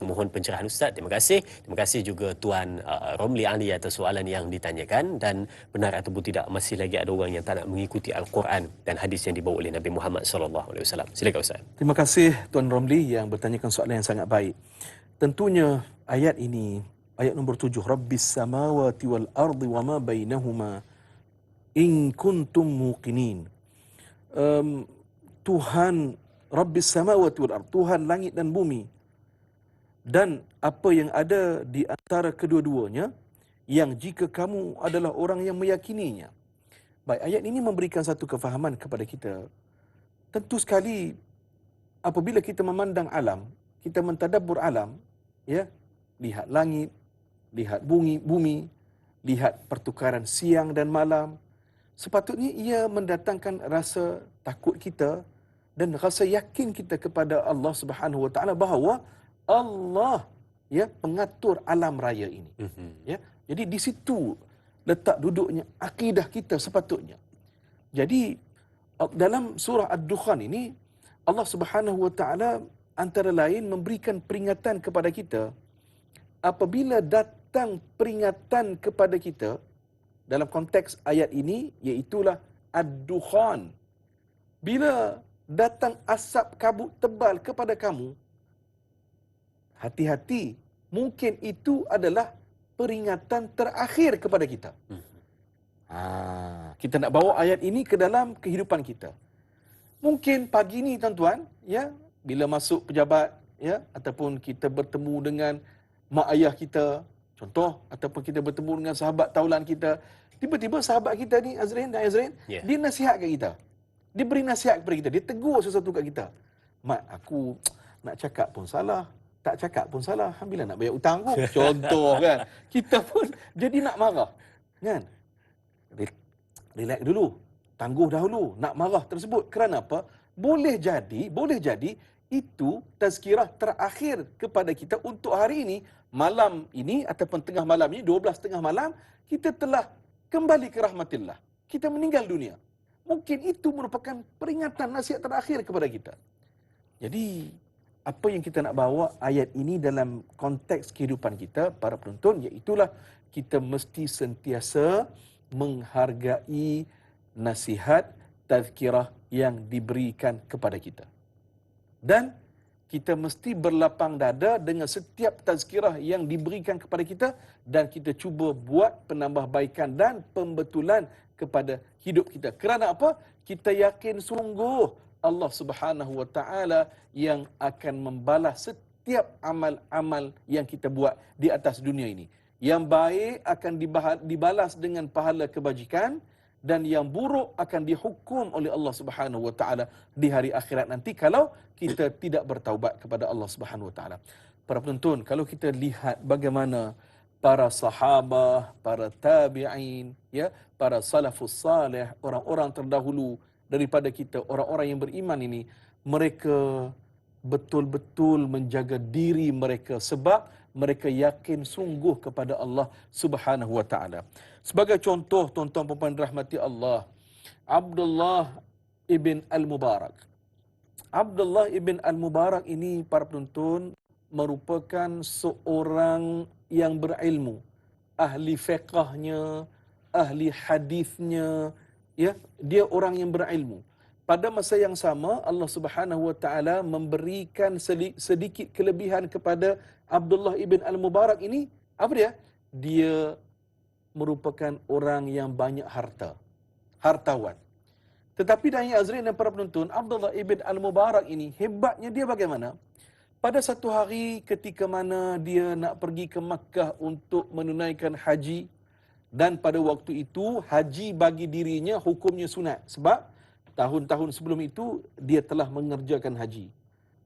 Mohon pencerahan Ustaz. Terima kasih. Terima kasih juga Tuan Romli Ali atas soalan yang ditanyakan. Dan benar ataupun tidak, masih lagi ada orang yang tak nak mengikuti Al-Quran dan hadis yang dibawa oleh Nabi Muhammad SAW? Silakan Ustaz. Terima kasih Tuan Romli yang bertanyakan soalan yang sangat baik. Tentunya ayat ini, ayat nombor 7, Rabbis samawati wal ardi wa ma bainahuma in kuntum muqinin. Tuhan Rabbis samawati wal ardi, Tuhan langit dan bumi dan apa yang ada di antara kedua-duanya, yang jika kamu adalah orang yang meyakininya. Baik, ayat ini memberikan satu kefahaman kepada kita. Tentu sekali apabila kita memandang alam, kita mentadabbur alam, ya, lihat langit, lihat bumi, lihat pertukaran siang dan malam, sepatutnya ia mendatangkan rasa takut kita dan rasa yakin kita kepada Allah Subhanahu Wa Taala bahawa Allah, ya, pengatur alam raya ini. Ya, jadi di situ letak duduknya akidah kita sepatutnya. Jadi dalam surah Ad-Dukhan ini Allah Subhanahu Wa Taala antara lain memberikan peringatan kepada kita. Apabila datang peringatan kepada kita dalam konteks ayat ini, iaitulah Ad-Dukhan, bila datang asap kabut tebal kepada kamu, hati-hati, mungkin itu adalah peringatan terakhir kepada kita. Kita nak bawa ayat ini ke dalam kehidupan kita. Mungkin pagi ni tuan-tuan, ya, bila masuk pejabat, ya, ataupun kita bertemu dengan mak ayah kita, contoh, ataupun kita bertemu dengan sahabat taulan kita, tiba-tiba sahabat kita ni, Azrin dan Azrin, dia nasihat kat kita. Dia beri nasihat kepada kita, dia tegur sesuatu kat kita. Mak, aku nak cakap pun salah, tak cakap pun salah, bila nak bayar hutang aku. Contoh kan. Kita pun jadi nak marah. Kan? Relax dulu. Tangguh dahulu nak marah tersebut. Kerana apa? Boleh jadi itu tazkirah terakhir kepada kita untuk hari ini, malam ini ataupun tengah malam ini, 12 tengah malam, kita telah kembali ke rahmatillah. Kita meninggal dunia. Mungkin itu merupakan peringatan nasihat terakhir kepada kita. Jadi, apa yang kita nak bawa ayat ini dalam konteks kehidupan kita, para penonton, iaitulah kita mesti sentiasa menghargai nasihat, tazkirah yang diberikan kepada kita. Dan kita mesti berlapang dada dengan setiap tazkirah yang diberikan kepada kita, dan kita cuba buat penambahbaikan dan pembetulan kepada hidup kita. Kerana apa? Kita yakin sungguh Allah Subhanahu Wa Taala yang akan membalas setiap amal-amal yang kita buat di atas dunia ini. Yang baik akan dibalas dengan pahala kebajikan, dan yang buruk akan dihukum oleh Allah Subhanahu Wa Taala di hari akhirat nanti kalau kita tidak bertaubat kepada Allah Subhanahu Wa Taala. Para penonton, kalau kita lihat bagaimana para sahabah, para tabi'in, ya, para salafus salih, orang-orang terdahulu daripada kita, orang-orang yang beriman ini, mereka betul-betul menjaga diri mereka sebab mereka yakin sungguh kepada Allah Subhanahu Wa Taala. Sebagai contoh, tuan-tuan dan puan rahmati Allah, Abdullah ibn Al-Mubarak. Abdullah ibn Al-Mubarak ini, para penonton, merupakan seorang yang berilmu, ahli fiqahnya, ahli hadisnya, ya, dia orang yang berilmu. pada masa yang sama Allah Subhanahu wa taala memberikan sedikit kelebihan kepada Abdullah ibn al-Mubarak ini. Apa dia? Dia merupakan orang yang banyak harta, hartawan. Tetapi dan Azrin dan para penonton, Abdullah ibn al-Mubarak ini hebatnya dia bagaimana? Pada satu hari ketika mana dia nak pergi ke Makkah untuk menunaikan haji, dan pada waktu itu haji bagi dirinya hukumnya sunat, sebab tahun-tahun sebelum itu dia telah mengerjakan haji.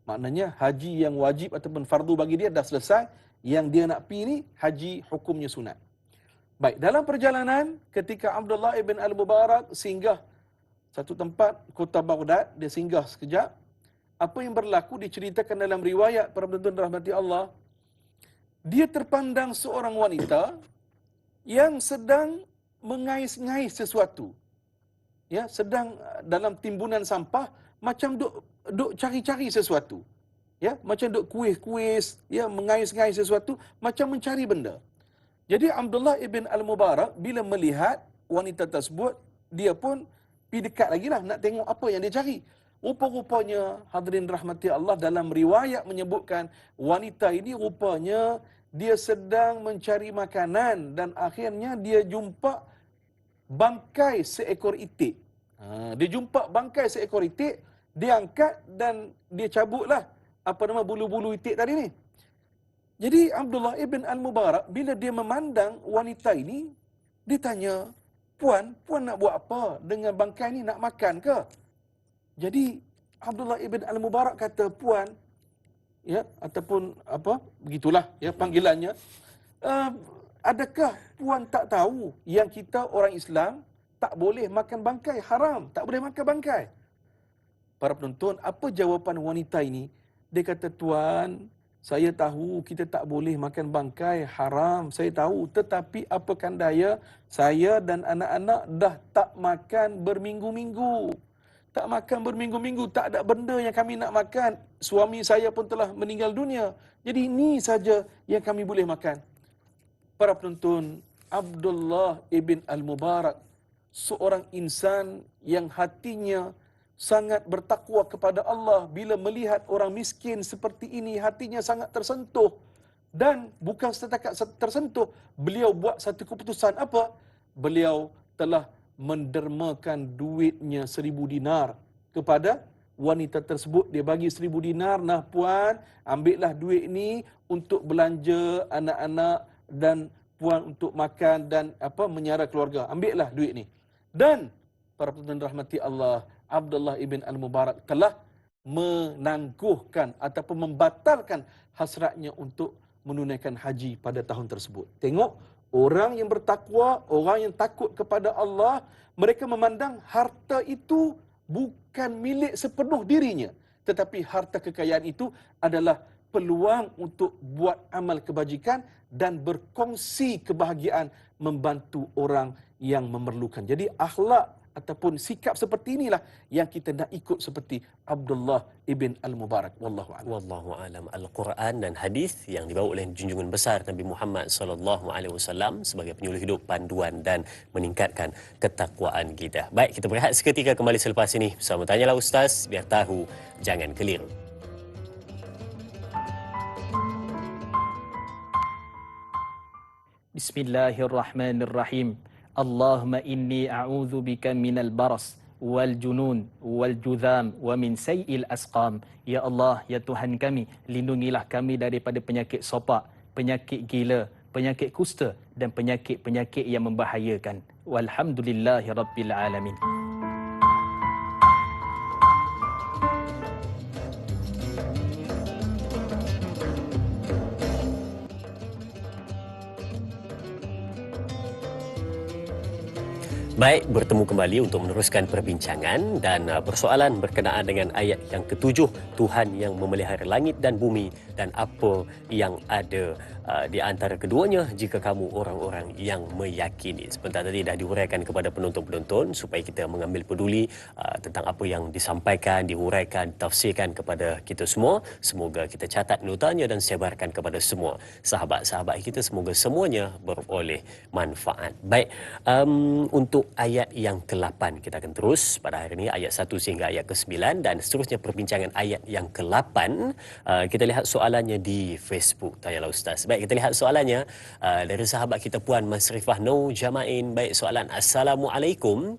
Maknanya haji yang wajib ataupun fardu bagi dia dah selesai, yang dia nak pergi ni haji hukumnya sunat. Baik, dalam perjalanan ketika Abdullah ibn al-Mubarak singgah satu tempat kota Baghdad, dia singgah sekejap. Apa yang berlaku diceritakan dalam riwayat para penonton rahmati Allah. Dia terpandang seorang wanita yang sedang mengais-ngais sesuatu. Ya, sedang dalam timbunan sampah macam duk cari-cari sesuatu. Ya, macam duk kuis-kuis, ya, mengais-ngais sesuatu, macam mencari benda. Jadi Abdullah ibn al-Mubarak bila melihat wanita tersebut, dia pun pergi dekat lagi lah nak tengok apa yang dia cari. Rupa-rupanya hadirin rahmati Allah, dalam riwayat menyebutkan wanita ini rupanya dia sedang mencari makanan dan akhirnya dia jumpa bangkai seekor itik. Dia jumpa bangkai seekor itik, dia angkat dan dia cabutlah apa nama bulu-bulu itik tadi ni. Jadi Abdullah ibn al-Mubarak bila dia memandang wanita ini, dia tanya, puan nak buat apa dengan bangkai ni, nak makan ke? Jadi Abdullah ibn al-Mubarak kata, puan, ya, ataupun apa, begitulah ya panggilannya, adakah puan tak tahu yang kita orang Islam tak boleh makan bangkai, haram, tak boleh makan bangkai? Para penonton, apa jawapan wanita ini? Dia kata, tuan, saya tahu kita tak boleh makan bangkai, haram, saya tahu, tetapi apakan daya, saya dan anak-anak dah tak makan berminggu-minggu. Tak makan berminggu-minggu, tak ada benda yang kami nak makan. Suami saya pun telah meninggal dunia. Jadi ini saja yang kami boleh makan. Para penonton, Abdullah ibn al-Mubarak, seorang insan yang hatinya sangat bertakwa kepada Allah. Bila melihat orang miskin seperti ini, hatinya sangat tersentuh. Dan bukan setakat tersentuh, beliau buat satu keputusan apa? Beliau telah mendermakan duitnya 1000 dinar kepada wanita tersebut. Dia bagi 1000 dinar, nah puan, ambillah duit ni untuk belanja anak-anak dan puan untuk makan dan apa menyara keluarga. Ambillah duit ni. Dan para penonton rahmati Allah, Abdullah ibn al-Mubarak telah menangguhkan ataupun membatalkan hasratnya untuk menunaikan haji pada tahun tersebut. Tengok, orang yang bertakwa, orang yang takut kepada Allah, mereka memandang harta itu bukan milik sepenuh dirinya, tetapi harta kekayaan itu adalah peluang untuk buat amal kebajikan dan berkongsi kebahagiaan, membantu orang yang memerlukan. Jadi akhlak ataupun sikap seperti inilah yang kita nak ikut seperti Abdullah ibn al-Mubarak. Wallahu a'lam. Wallahu a'lam. Al-Quran dan hadis yang dibawa oleh junjungan besar Nabi Muhammad sallallahu alaihi wasallam sebagai penyuluh hidup, panduan dan meningkatkan ketakwaan kita. Baik, kita berehat seketika, kembali selepas ini bersama Tanyalah Ustaz, biar tahu jangan keliru. Bismillahirrahmanirrahim. Allahumma inni a'udzu bika minal baras wal junun wal judham wa min sayil asqam. Ya Allah, ya Tuhan kami, lindungilah kami daripada penyakit sopak, penyakit gila, penyakit kusta dan penyakit-penyakit yang membahayakan. Walhamdulillahirabbil alamin. Baik, bertemu kembali untuk meneruskan perbincangan dan persoalan berkenaan dengan ayat yang ketujuh, Tuhan yang memelihara langit dan bumi dan apa yang ada di antara keduanya jika kamu orang-orang yang meyakini. Sebentar tadi dah diuraikan kepada penonton-penonton supaya kita mengambil peduli tentang apa yang disampaikan, diuraikan, ditafsirkan kepada kita semua. Semoga kita catat notanya dan sebarkan kepada semua sahabat-sahabat kita. Semoga semuanya beroleh manfaat. Baik, untuk ayat yang ke-8 kita akan terus pada hari ini, ayat 1 sehingga ayat ke-9, dan seterusnya perbincangan ayat yang ke-8. Kita lihat soalannya di Facebook. Tanyalah Ustaz. Baik, kita lihat soalannya dari sahabat kita Puan Masrifah No Jamain. Baik, soalan Assalamualaikum.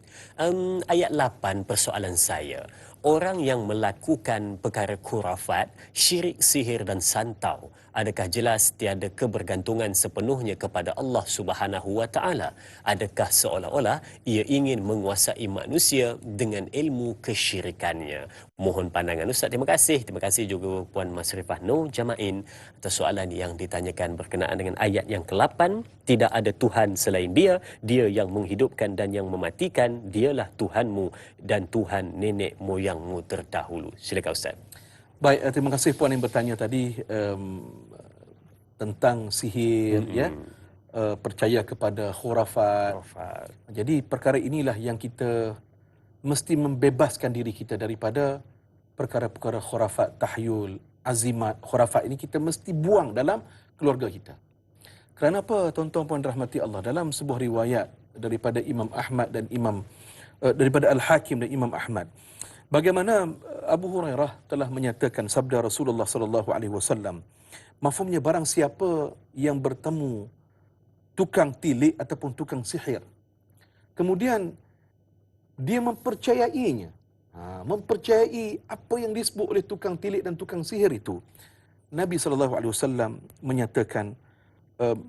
Ayat 8 persoalan saya. Orang yang melakukan perkara khurafat, syirik, sihir dan santau, adakah jelas tiada kebergantungan sepenuhnya kepada Allah Subhanahu wa taala? Adakah seolah-olah ia ingin menguasai manusia dengan ilmu kesyirikannya? Mohon pandangan Ustaz. Terima kasih. Terima kasih juga Puan Masrifah No Jamain atas soalan yang ditanyakan berkenaan dengan ayat yang ke-8. Tidak ada Tuhan selain Dia, Dia yang menghidupkan dan yang mematikan, Dialah Tuhanmu dan Tuhan nenek moyangmu terdahulu. Silakan Ustaz. Baik, terima kasih Puan yang bertanya tadi tentang sihir, ya, percaya kepada khurafat. Jadi perkara inilah yang kita mesti membebaskan diri kita daripada perkara-perkara khurafat, tahyul, azimat. Khurafat ini kita mesti buang dalam keluarga kita. Kerana apa, tuan-tuan puan rahmati Allah? Dalam sebuah riwayat daripada Imam Ahmad dan daripada Al-Hakim dan Imam Ahmad, bagaimana Abu Hurairah telah menyatakan sabda Rasulullah sallallahu alaihi wasallam, mafhumnya barang siapa yang bertemu tukang tilik ataupun tukang sihir, kemudian dia mempercayainya, mempercayai apa yang disebut oleh tukang tilik dan tukang sihir itu, Nabi sallallahu alaihi wasallam menyatakan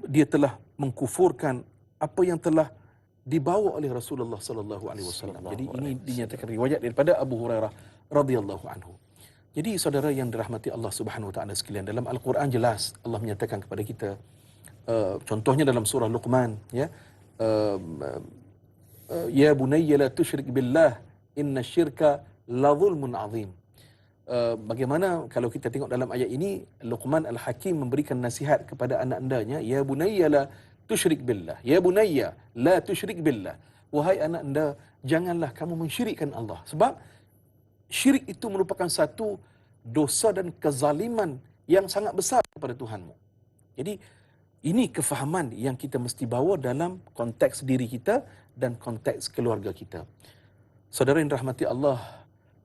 dia telah mengkufurkan apa yang telah dibawa oleh Rasulullah sallallahu alaihi wasallam. Jadi ini dinyatakan riwayat daripada Abu Hurairah radhiyallahu anhu. Jadi saudara yang dirahmati Allah Subhanahu wa taala sekalian, dalam Al-Quran jelas Allah menyatakan kepada kita, contohnya dalam surah Luqman, ya, ya bunayya la tusyrik billah inna syirka la zulmun azim. Bagaimana kalau kita tengok dalam ayat ini, Luqman Al-Hakim memberikan nasihat kepada anak-andanya, ya bunayya la tusyrik billah, ya bunayya la tusyrik billah, wahai anak anda, janganlah kamu mensyirikkan Allah. Sebab syirik itu merupakan satu dosa dan kezaliman yang sangat besar kepada Tuhanmu. Jadi ini kefahaman yang kita mesti bawa dalam konteks diri kita dan konteks keluarga kita. Saudara yang rahmati Allah,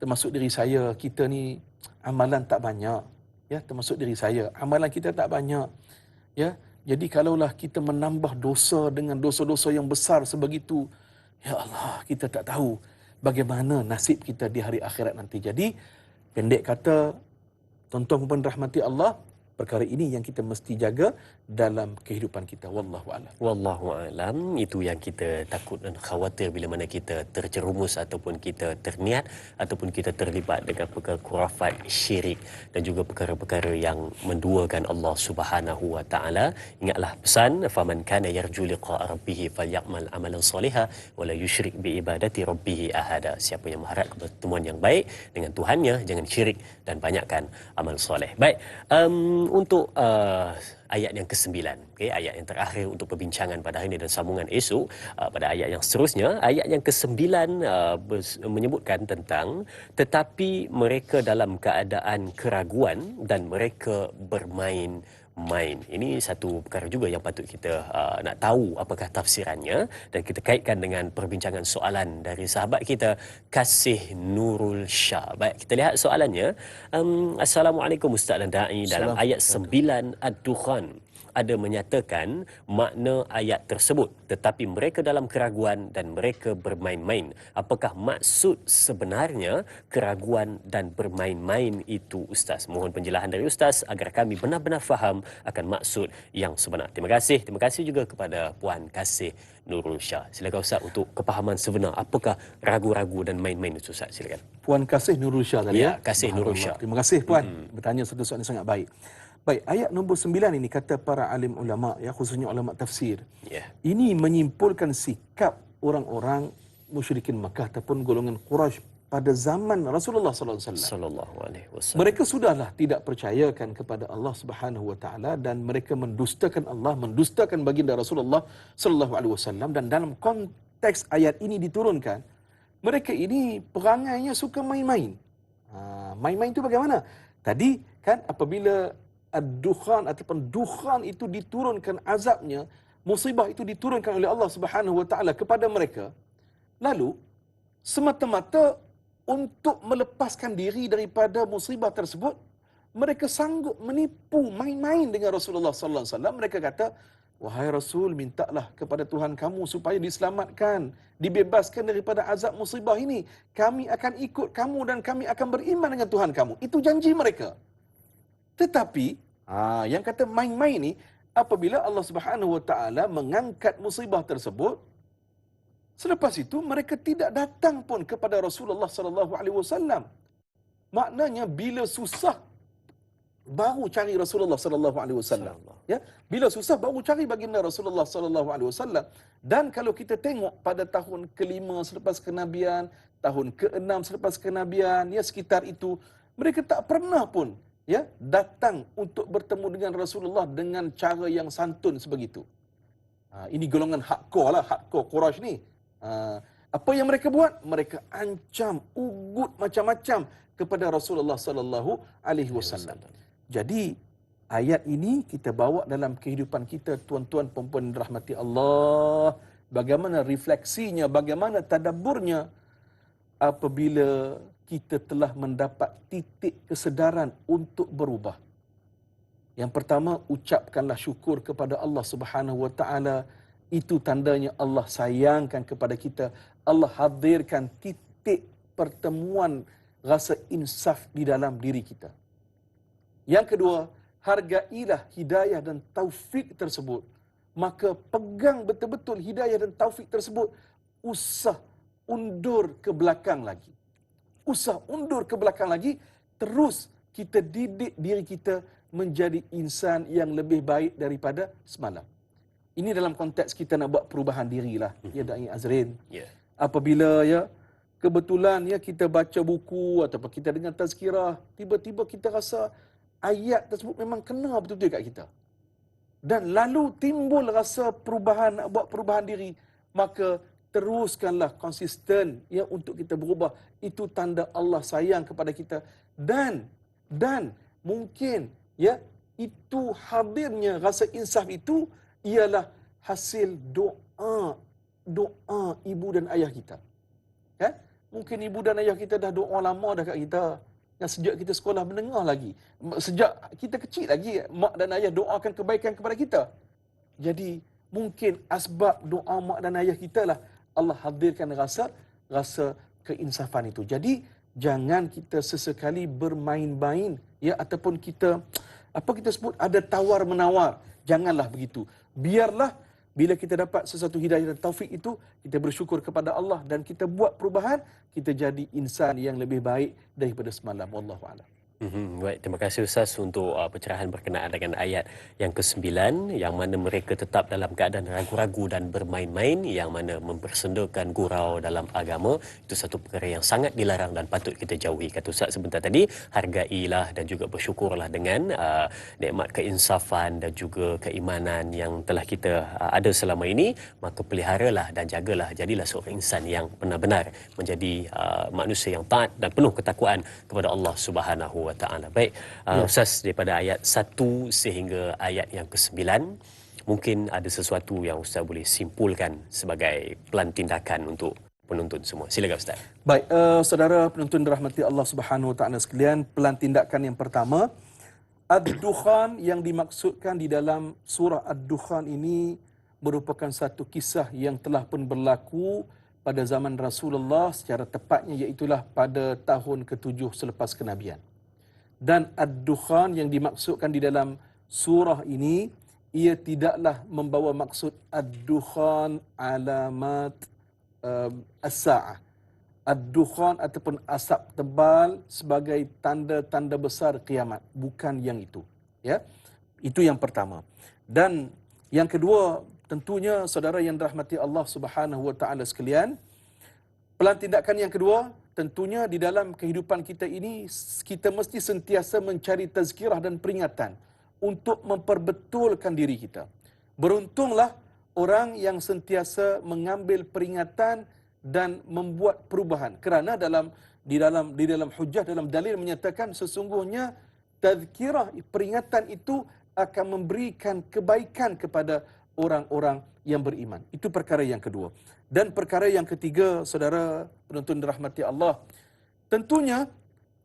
termasuk diri saya, kita ni amalan tak banyak, ya, termasuk diri saya, amalan kita tak banyak, ya. Jadi kalaulah kita menambah dosa dengan dosa-dosa yang besar sebegitu, ya Allah, kita tak tahu bagaimana nasib kita di hari akhirat nanti. Jadi pendek kata, tuan-tuan puan rahmati Allah, perkara ini yang kita mesti jaga dalam kehidupan kita. Wallahu a'lam. Wallahu a'lam. Itu yang kita takut dan khawatir bila mana kita terjerumus ataupun kita terniat ataupun kita terlibat dengan perkara khurafat, syirik dan juga perkara-perkara yang menduakan Allah Subhanahu wa taala. Ingatlah pesan, faman kana yarju liqa rabbih falyamal amalan salihan wala yusyrik bi ibadati rabbih ahada. Siapa yang mengharap pertemuan yang baik dengan Tuhannya, jangan syirik dan banyakkan amal soleh. Baik, untuk ayat yang ke-9, okay, ayat yang terakhir untuk perbincangan pada hari ini dan sambungan esok pada ayat yang seterusnya. Ayat yang ke-9 menyebutkan tentang tetapi mereka dalam keadaan keraguan dan mereka bermain-main. Ini satu perkara juga yang patut kita nak tahu apakah tafsirannya, dan kita kaitkan dengan perbincangan soalan dari sahabat kita Kasih Nurul Shah. Baik, kita lihat soalannya. Assalamualaikum Ustaz dan Da'i. Dalam ayat 9 Ad-Dukhan ada menyatakan makna ayat tersebut, tetapi mereka dalam keraguan dan mereka bermain-main. Apakah maksud sebenarnya keraguan dan bermain-main itu, Ustaz? Mohon penjelasan dari Ustaz agar kami benar-benar faham akan maksud yang sebenar. Terima kasih. Terima kasih juga kepada Puan Kasih Nurul Shah. Silakan Ustaz untuk kepahaman sebenar. Apakah ragu-ragu dan main-main itu, Ustaz? Silakan. Puan Kasih Nurul Shah tadi, ya? Kasih Nurul Shah. Terima kasih Puan. Bertanya satu soalan yang sangat baik. Baik, ayat nombor 9 ini kata para alim ulama, ya, khususnya ulama tafsir. Ini menyimpulkan sikap orang-orang musyrikin Makkah ataupun golongan Quraisy pada zaman Rasulullah sallallahu alaihi wasallam. Sallallahu alaihi wasallam. Mereka sudahlah tidak percayakan kepada Allah Subhanahu wa taala dan mereka mendustakan Allah, mendustakan baginda Rasulullah sallallahu alaihi wasallam, dan dalam konteks ayat ini diturunkan, mereka ini perangainya suka main-main. Main-main itu bagaimana? Tadi kan apabila ad-dukhan ataupun dukhan itu diturunkan azabnya, musibah itu diturunkan oleh Allah Subhanahu wa taala kepada mereka, lalu semata-mata untuk melepaskan diri daripada musibah tersebut, mereka sanggup menipu, main-main dengan Rasulullah sallallahu alaihi wasallam. Mereka kata, "Wahai Rasul, mintalah kepada Tuhan kamu supaya diselamatkan, dibebaskan daripada azab musibah ini. Kami akan ikut kamu dan kami akan beriman dengan Tuhan kamu." Itu janji mereka. Tetapi yang kata main-main ni, apabila Allah Subhanahu wa taala mengangkat musibah tersebut, selepas itu mereka tidak datang pun kepada Rasulullah sallallahu alaihi wasallam. Maknanya bila susah baru cari Rasulullah sallallahu alaihi wasallam. Ya, bila susah baru cari baginda Rasulullah sallallahu alaihi wasallam. Dan kalau kita tengok pada tahun ke-5 selepas kenabian, tahun ke-6 selepas kenabian, ya sekitar itu, mereka tak pernah pun ya datang untuk bertemu dengan Rasulullah dengan cara yang santun sebegitu. Ini golongan hardcore lah, hardcore Quraisy ni. Apa yang mereka buat? Mereka ancam, ugut macam-macam kepada Rasulullah sallallahu alaihi wasallam. Jadi ayat ini kita bawa dalam kehidupan kita, tuan-tuan puan-puan dirahmati Allah. Bagaimana refleksinya, bagaimana tadabburnya apabila kita telah mendapat titik kesedaran untuk berubah. Yang pertama, ucapkanlah syukur kepada Allah Subhanahu wa taala. Itu tandanya Allah sayangkan kepada kita. Allah hadirkan titik pertemuan rasa insaf di dalam diri kita. Yang kedua, hargailah hidayah dan taufik tersebut. Maka pegang betul-betul hidayah dan taufik tersebut. Usah undur ke belakang lagi. Usah undur ke belakang lagi. Terus kita didik diri kita menjadi insan yang lebih baik daripada semalam. Ini dalam konteks kita nak buat perubahan dirilah, ya Da'i Azrin. Ya. Apabila ya kebetulan ya kita baca buku ataupun kita dengar tazkirah, tiba-tiba kita rasa ayat tersebut memang kena betul-betul kat kita. Dan lalu timbul rasa perubahan, nak buat perubahan diri, maka teruskanlah konsisten ya untuk kita berubah. Itu tanda Allah sayang kepada kita, dan mungkin ya itu hadirnya rasa insaf itu ialah hasil doa ibu dan ayah kita. Kan? Mungkin ibu dan ayah kita dah doa lama dah kat kita. Yang sejak kita sekolah mendengar lagi. Sejak kita kecil lagi, mak dan ayah doakan kebaikan kepada kita. Jadi, mungkin asbab doa mak dan ayah kita lah Allah hadirkan rasa keinsafan itu. Jadi, jangan kita sesekali bermain-main, ya, ataupun kita, apa kita sebut, ada tawar-menawar. Janganlah begitu. Biarlah bila kita dapat sesuatu hidayah dan taufik itu, kita bersyukur kepada Allah dan kita buat perubahan, kita jadi insan yang lebih baik daripada semalam. Wallahu a'lam. Baik, terima kasih Ustaz untuk pencerahan berkenaan dengan ayat yang ke-9, yang mana mereka tetap dalam keadaan ragu-ragu dan bermain-main, yang mana mempersendakan gurau dalam agama. Itu satu perkara yang sangat dilarang dan patut kita jauhi. Kata Ustaz sebentar tadi, hargailah dan juga bersyukurlah dengan nikmat keinsafan dan juga keimanan yang telah kita ada selama ini. Maka peliharalah dan jagalah, jadilah seorang insan yang benar-benar menjadi manusia yang taat dan penuh ketakwaan kepada Allah Subhanahu wa taala. Baik, Ustaz, daripada ayat 1 sehingga ayat yang ke-9, mungkin ada sesuatu yang Ustaz boleh simpulkan sebagai pelan tindakan untuk penonton semua. Silakan Ustaz. Baik, saudara penonton dirahmati Allah Subhanahu wa taala sekalian, pelan tindakan yang pertama, ad-dukhan yang dimaksudkan di dalam surah ad-dukhan ini merupakan satu kisah yang telah pun berlaku pada zaman Rasulullah, secara tepatnya iaitulah pada tahun ke-7 selepas kenabian. Dan ad-dukhan yang dimaksudkan di dalam surah ini, ia tidaklah membawa maksud ad-dukhan alamat as-sa'ah. Ad-dukhan ataupun asap tebal sebagai tanda-tanda besar kiamat. Bukan yang itu. Ya, itu yang pertama. Dan yang kedua, tentunya saudara yang dirahmati Allah Subhanahu wa taala sekalian, Pelan tindakan yang kedua, tentunya di dalam kehidupan kita ini, kita mesti sentiasa mencari tazkirah dan peringatan untuk memperbetulkan diri kita. Beruntunglah orang yang sentiasa mengambil peringatan dan membuat perubahan. Kerana di dalam hujah, dalam dalil menyatakan sesungguhnya tazkirah, peringatan itu akan memberikan kebaikan kepada orang-orang yang beriman. Itu perkara yang kedua. Dan perkara yang ketiga, saudara penonton dirahmati Allah, tentunya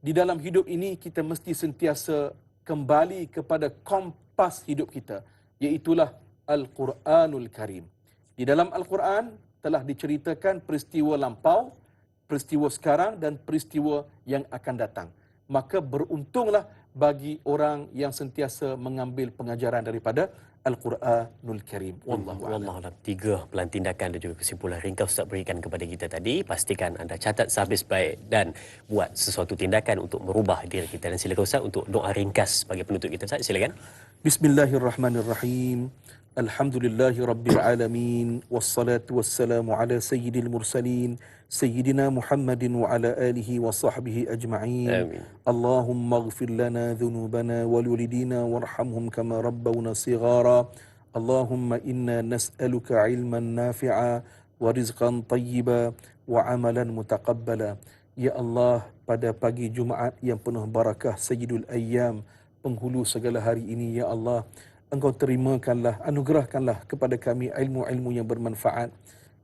di dalam hidup ini kita mesti sentiasa kembali kepada kompas hidup kita, iaitulah Al-Quranul Karim. Di dalam Al-Quran telah diceritakan peristiwa lampau, peristiwa sekarang dan peristiwa yang akan datang. Maka beruntunglah bagi orang yang sentiasa mengambil pengajaran daripada Al-Quranul Karim. Wallahu a'lam. Wallahualam. 3 pelan tindakan dan juga kesimpulan ringkas Ustaz berikan kepada kita tadi. Pastikan anda catat sehabis baik dan buat sesuatu tindakan untuk merubah diri kita. Dan silakan Ustaz untuk doa ringkas bagi penutup kita. Ustaz, silakan. Bismillahirrahmanirrahim. Alhamdulillahi Rabbil Alamin. Wassalatu wassalamu ala sayyidil mursalin. Sayyidina Muhammadin wa ala alihi wa sahbihi ajma'in. Amin. Allahumma ghfir lana dhunubana walwalidina warhamhum kama rabbawna sighara. Allahumma inna nas'aluka ilman nafi'a wa rizqan tayyiba wa amalan mutaqabbala. Ya Allah, pada pagi Jumaat yang penuh barakah Sayyidul Ayyam, penghulu segala hari ini, ya Allah, Engkau terimakanlah, anugerahkanlah kepada kami ilmu-ilmu yang bermanfaat.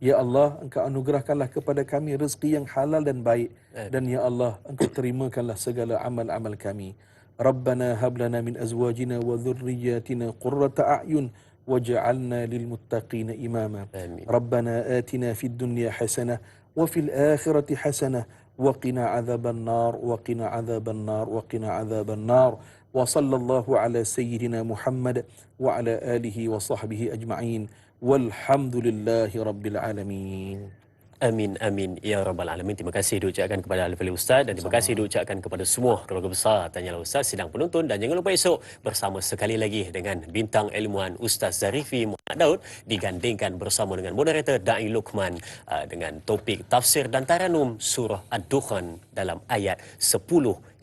Ya Allah, Engkau anugerahkanlah kepada kami rezeki yang halal dan baik. Dan ya Allah, Engkau terimakanlah segala amal-amal kami. Rabbana hablana min azwajina wa dhurriyyatina qurrata a'yun waj'alna lil muttaqina imama. Amin. Rabbana atina fid dunya hasanah wa fil akhirati hasanah wa qina adzaban nar wa qina adzaban nar wa qina adzaban nar. Wa sallallahu ala sayyidina Muhammad wa ala alihi wa sahbihi ajma'in. Walhamdulillahi rabbil alamin. Amin, amin. Ya Rabbal Alamin. Terima kasih diucapkan kepada Al-Fadhil Ustaz dan terima kasih diucapkan kepada semua keluarga besar Tanyalah Ustaz, sidang penonton. Dan jangan lupa esok bersama sekali lagi dengan bintang ilmuwan Ustaz Zarifi Muhammad Daud, digandingkan bersama dengan moderator Da'i Luqman dengan topik tafsir dan taranum surah Ad-Dukhan dalam ayat 10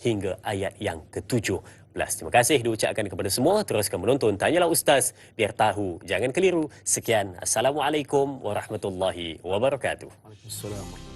hingga ayat yang ke-17. Terima kasih diucapkan kepada semua. Teruskan menonton Tanyalah Ustaz, biar tahu, jangan keliru. Sekian. Assalamualaikum warahmatullahi wabarakatuh. Waalaikumsalam.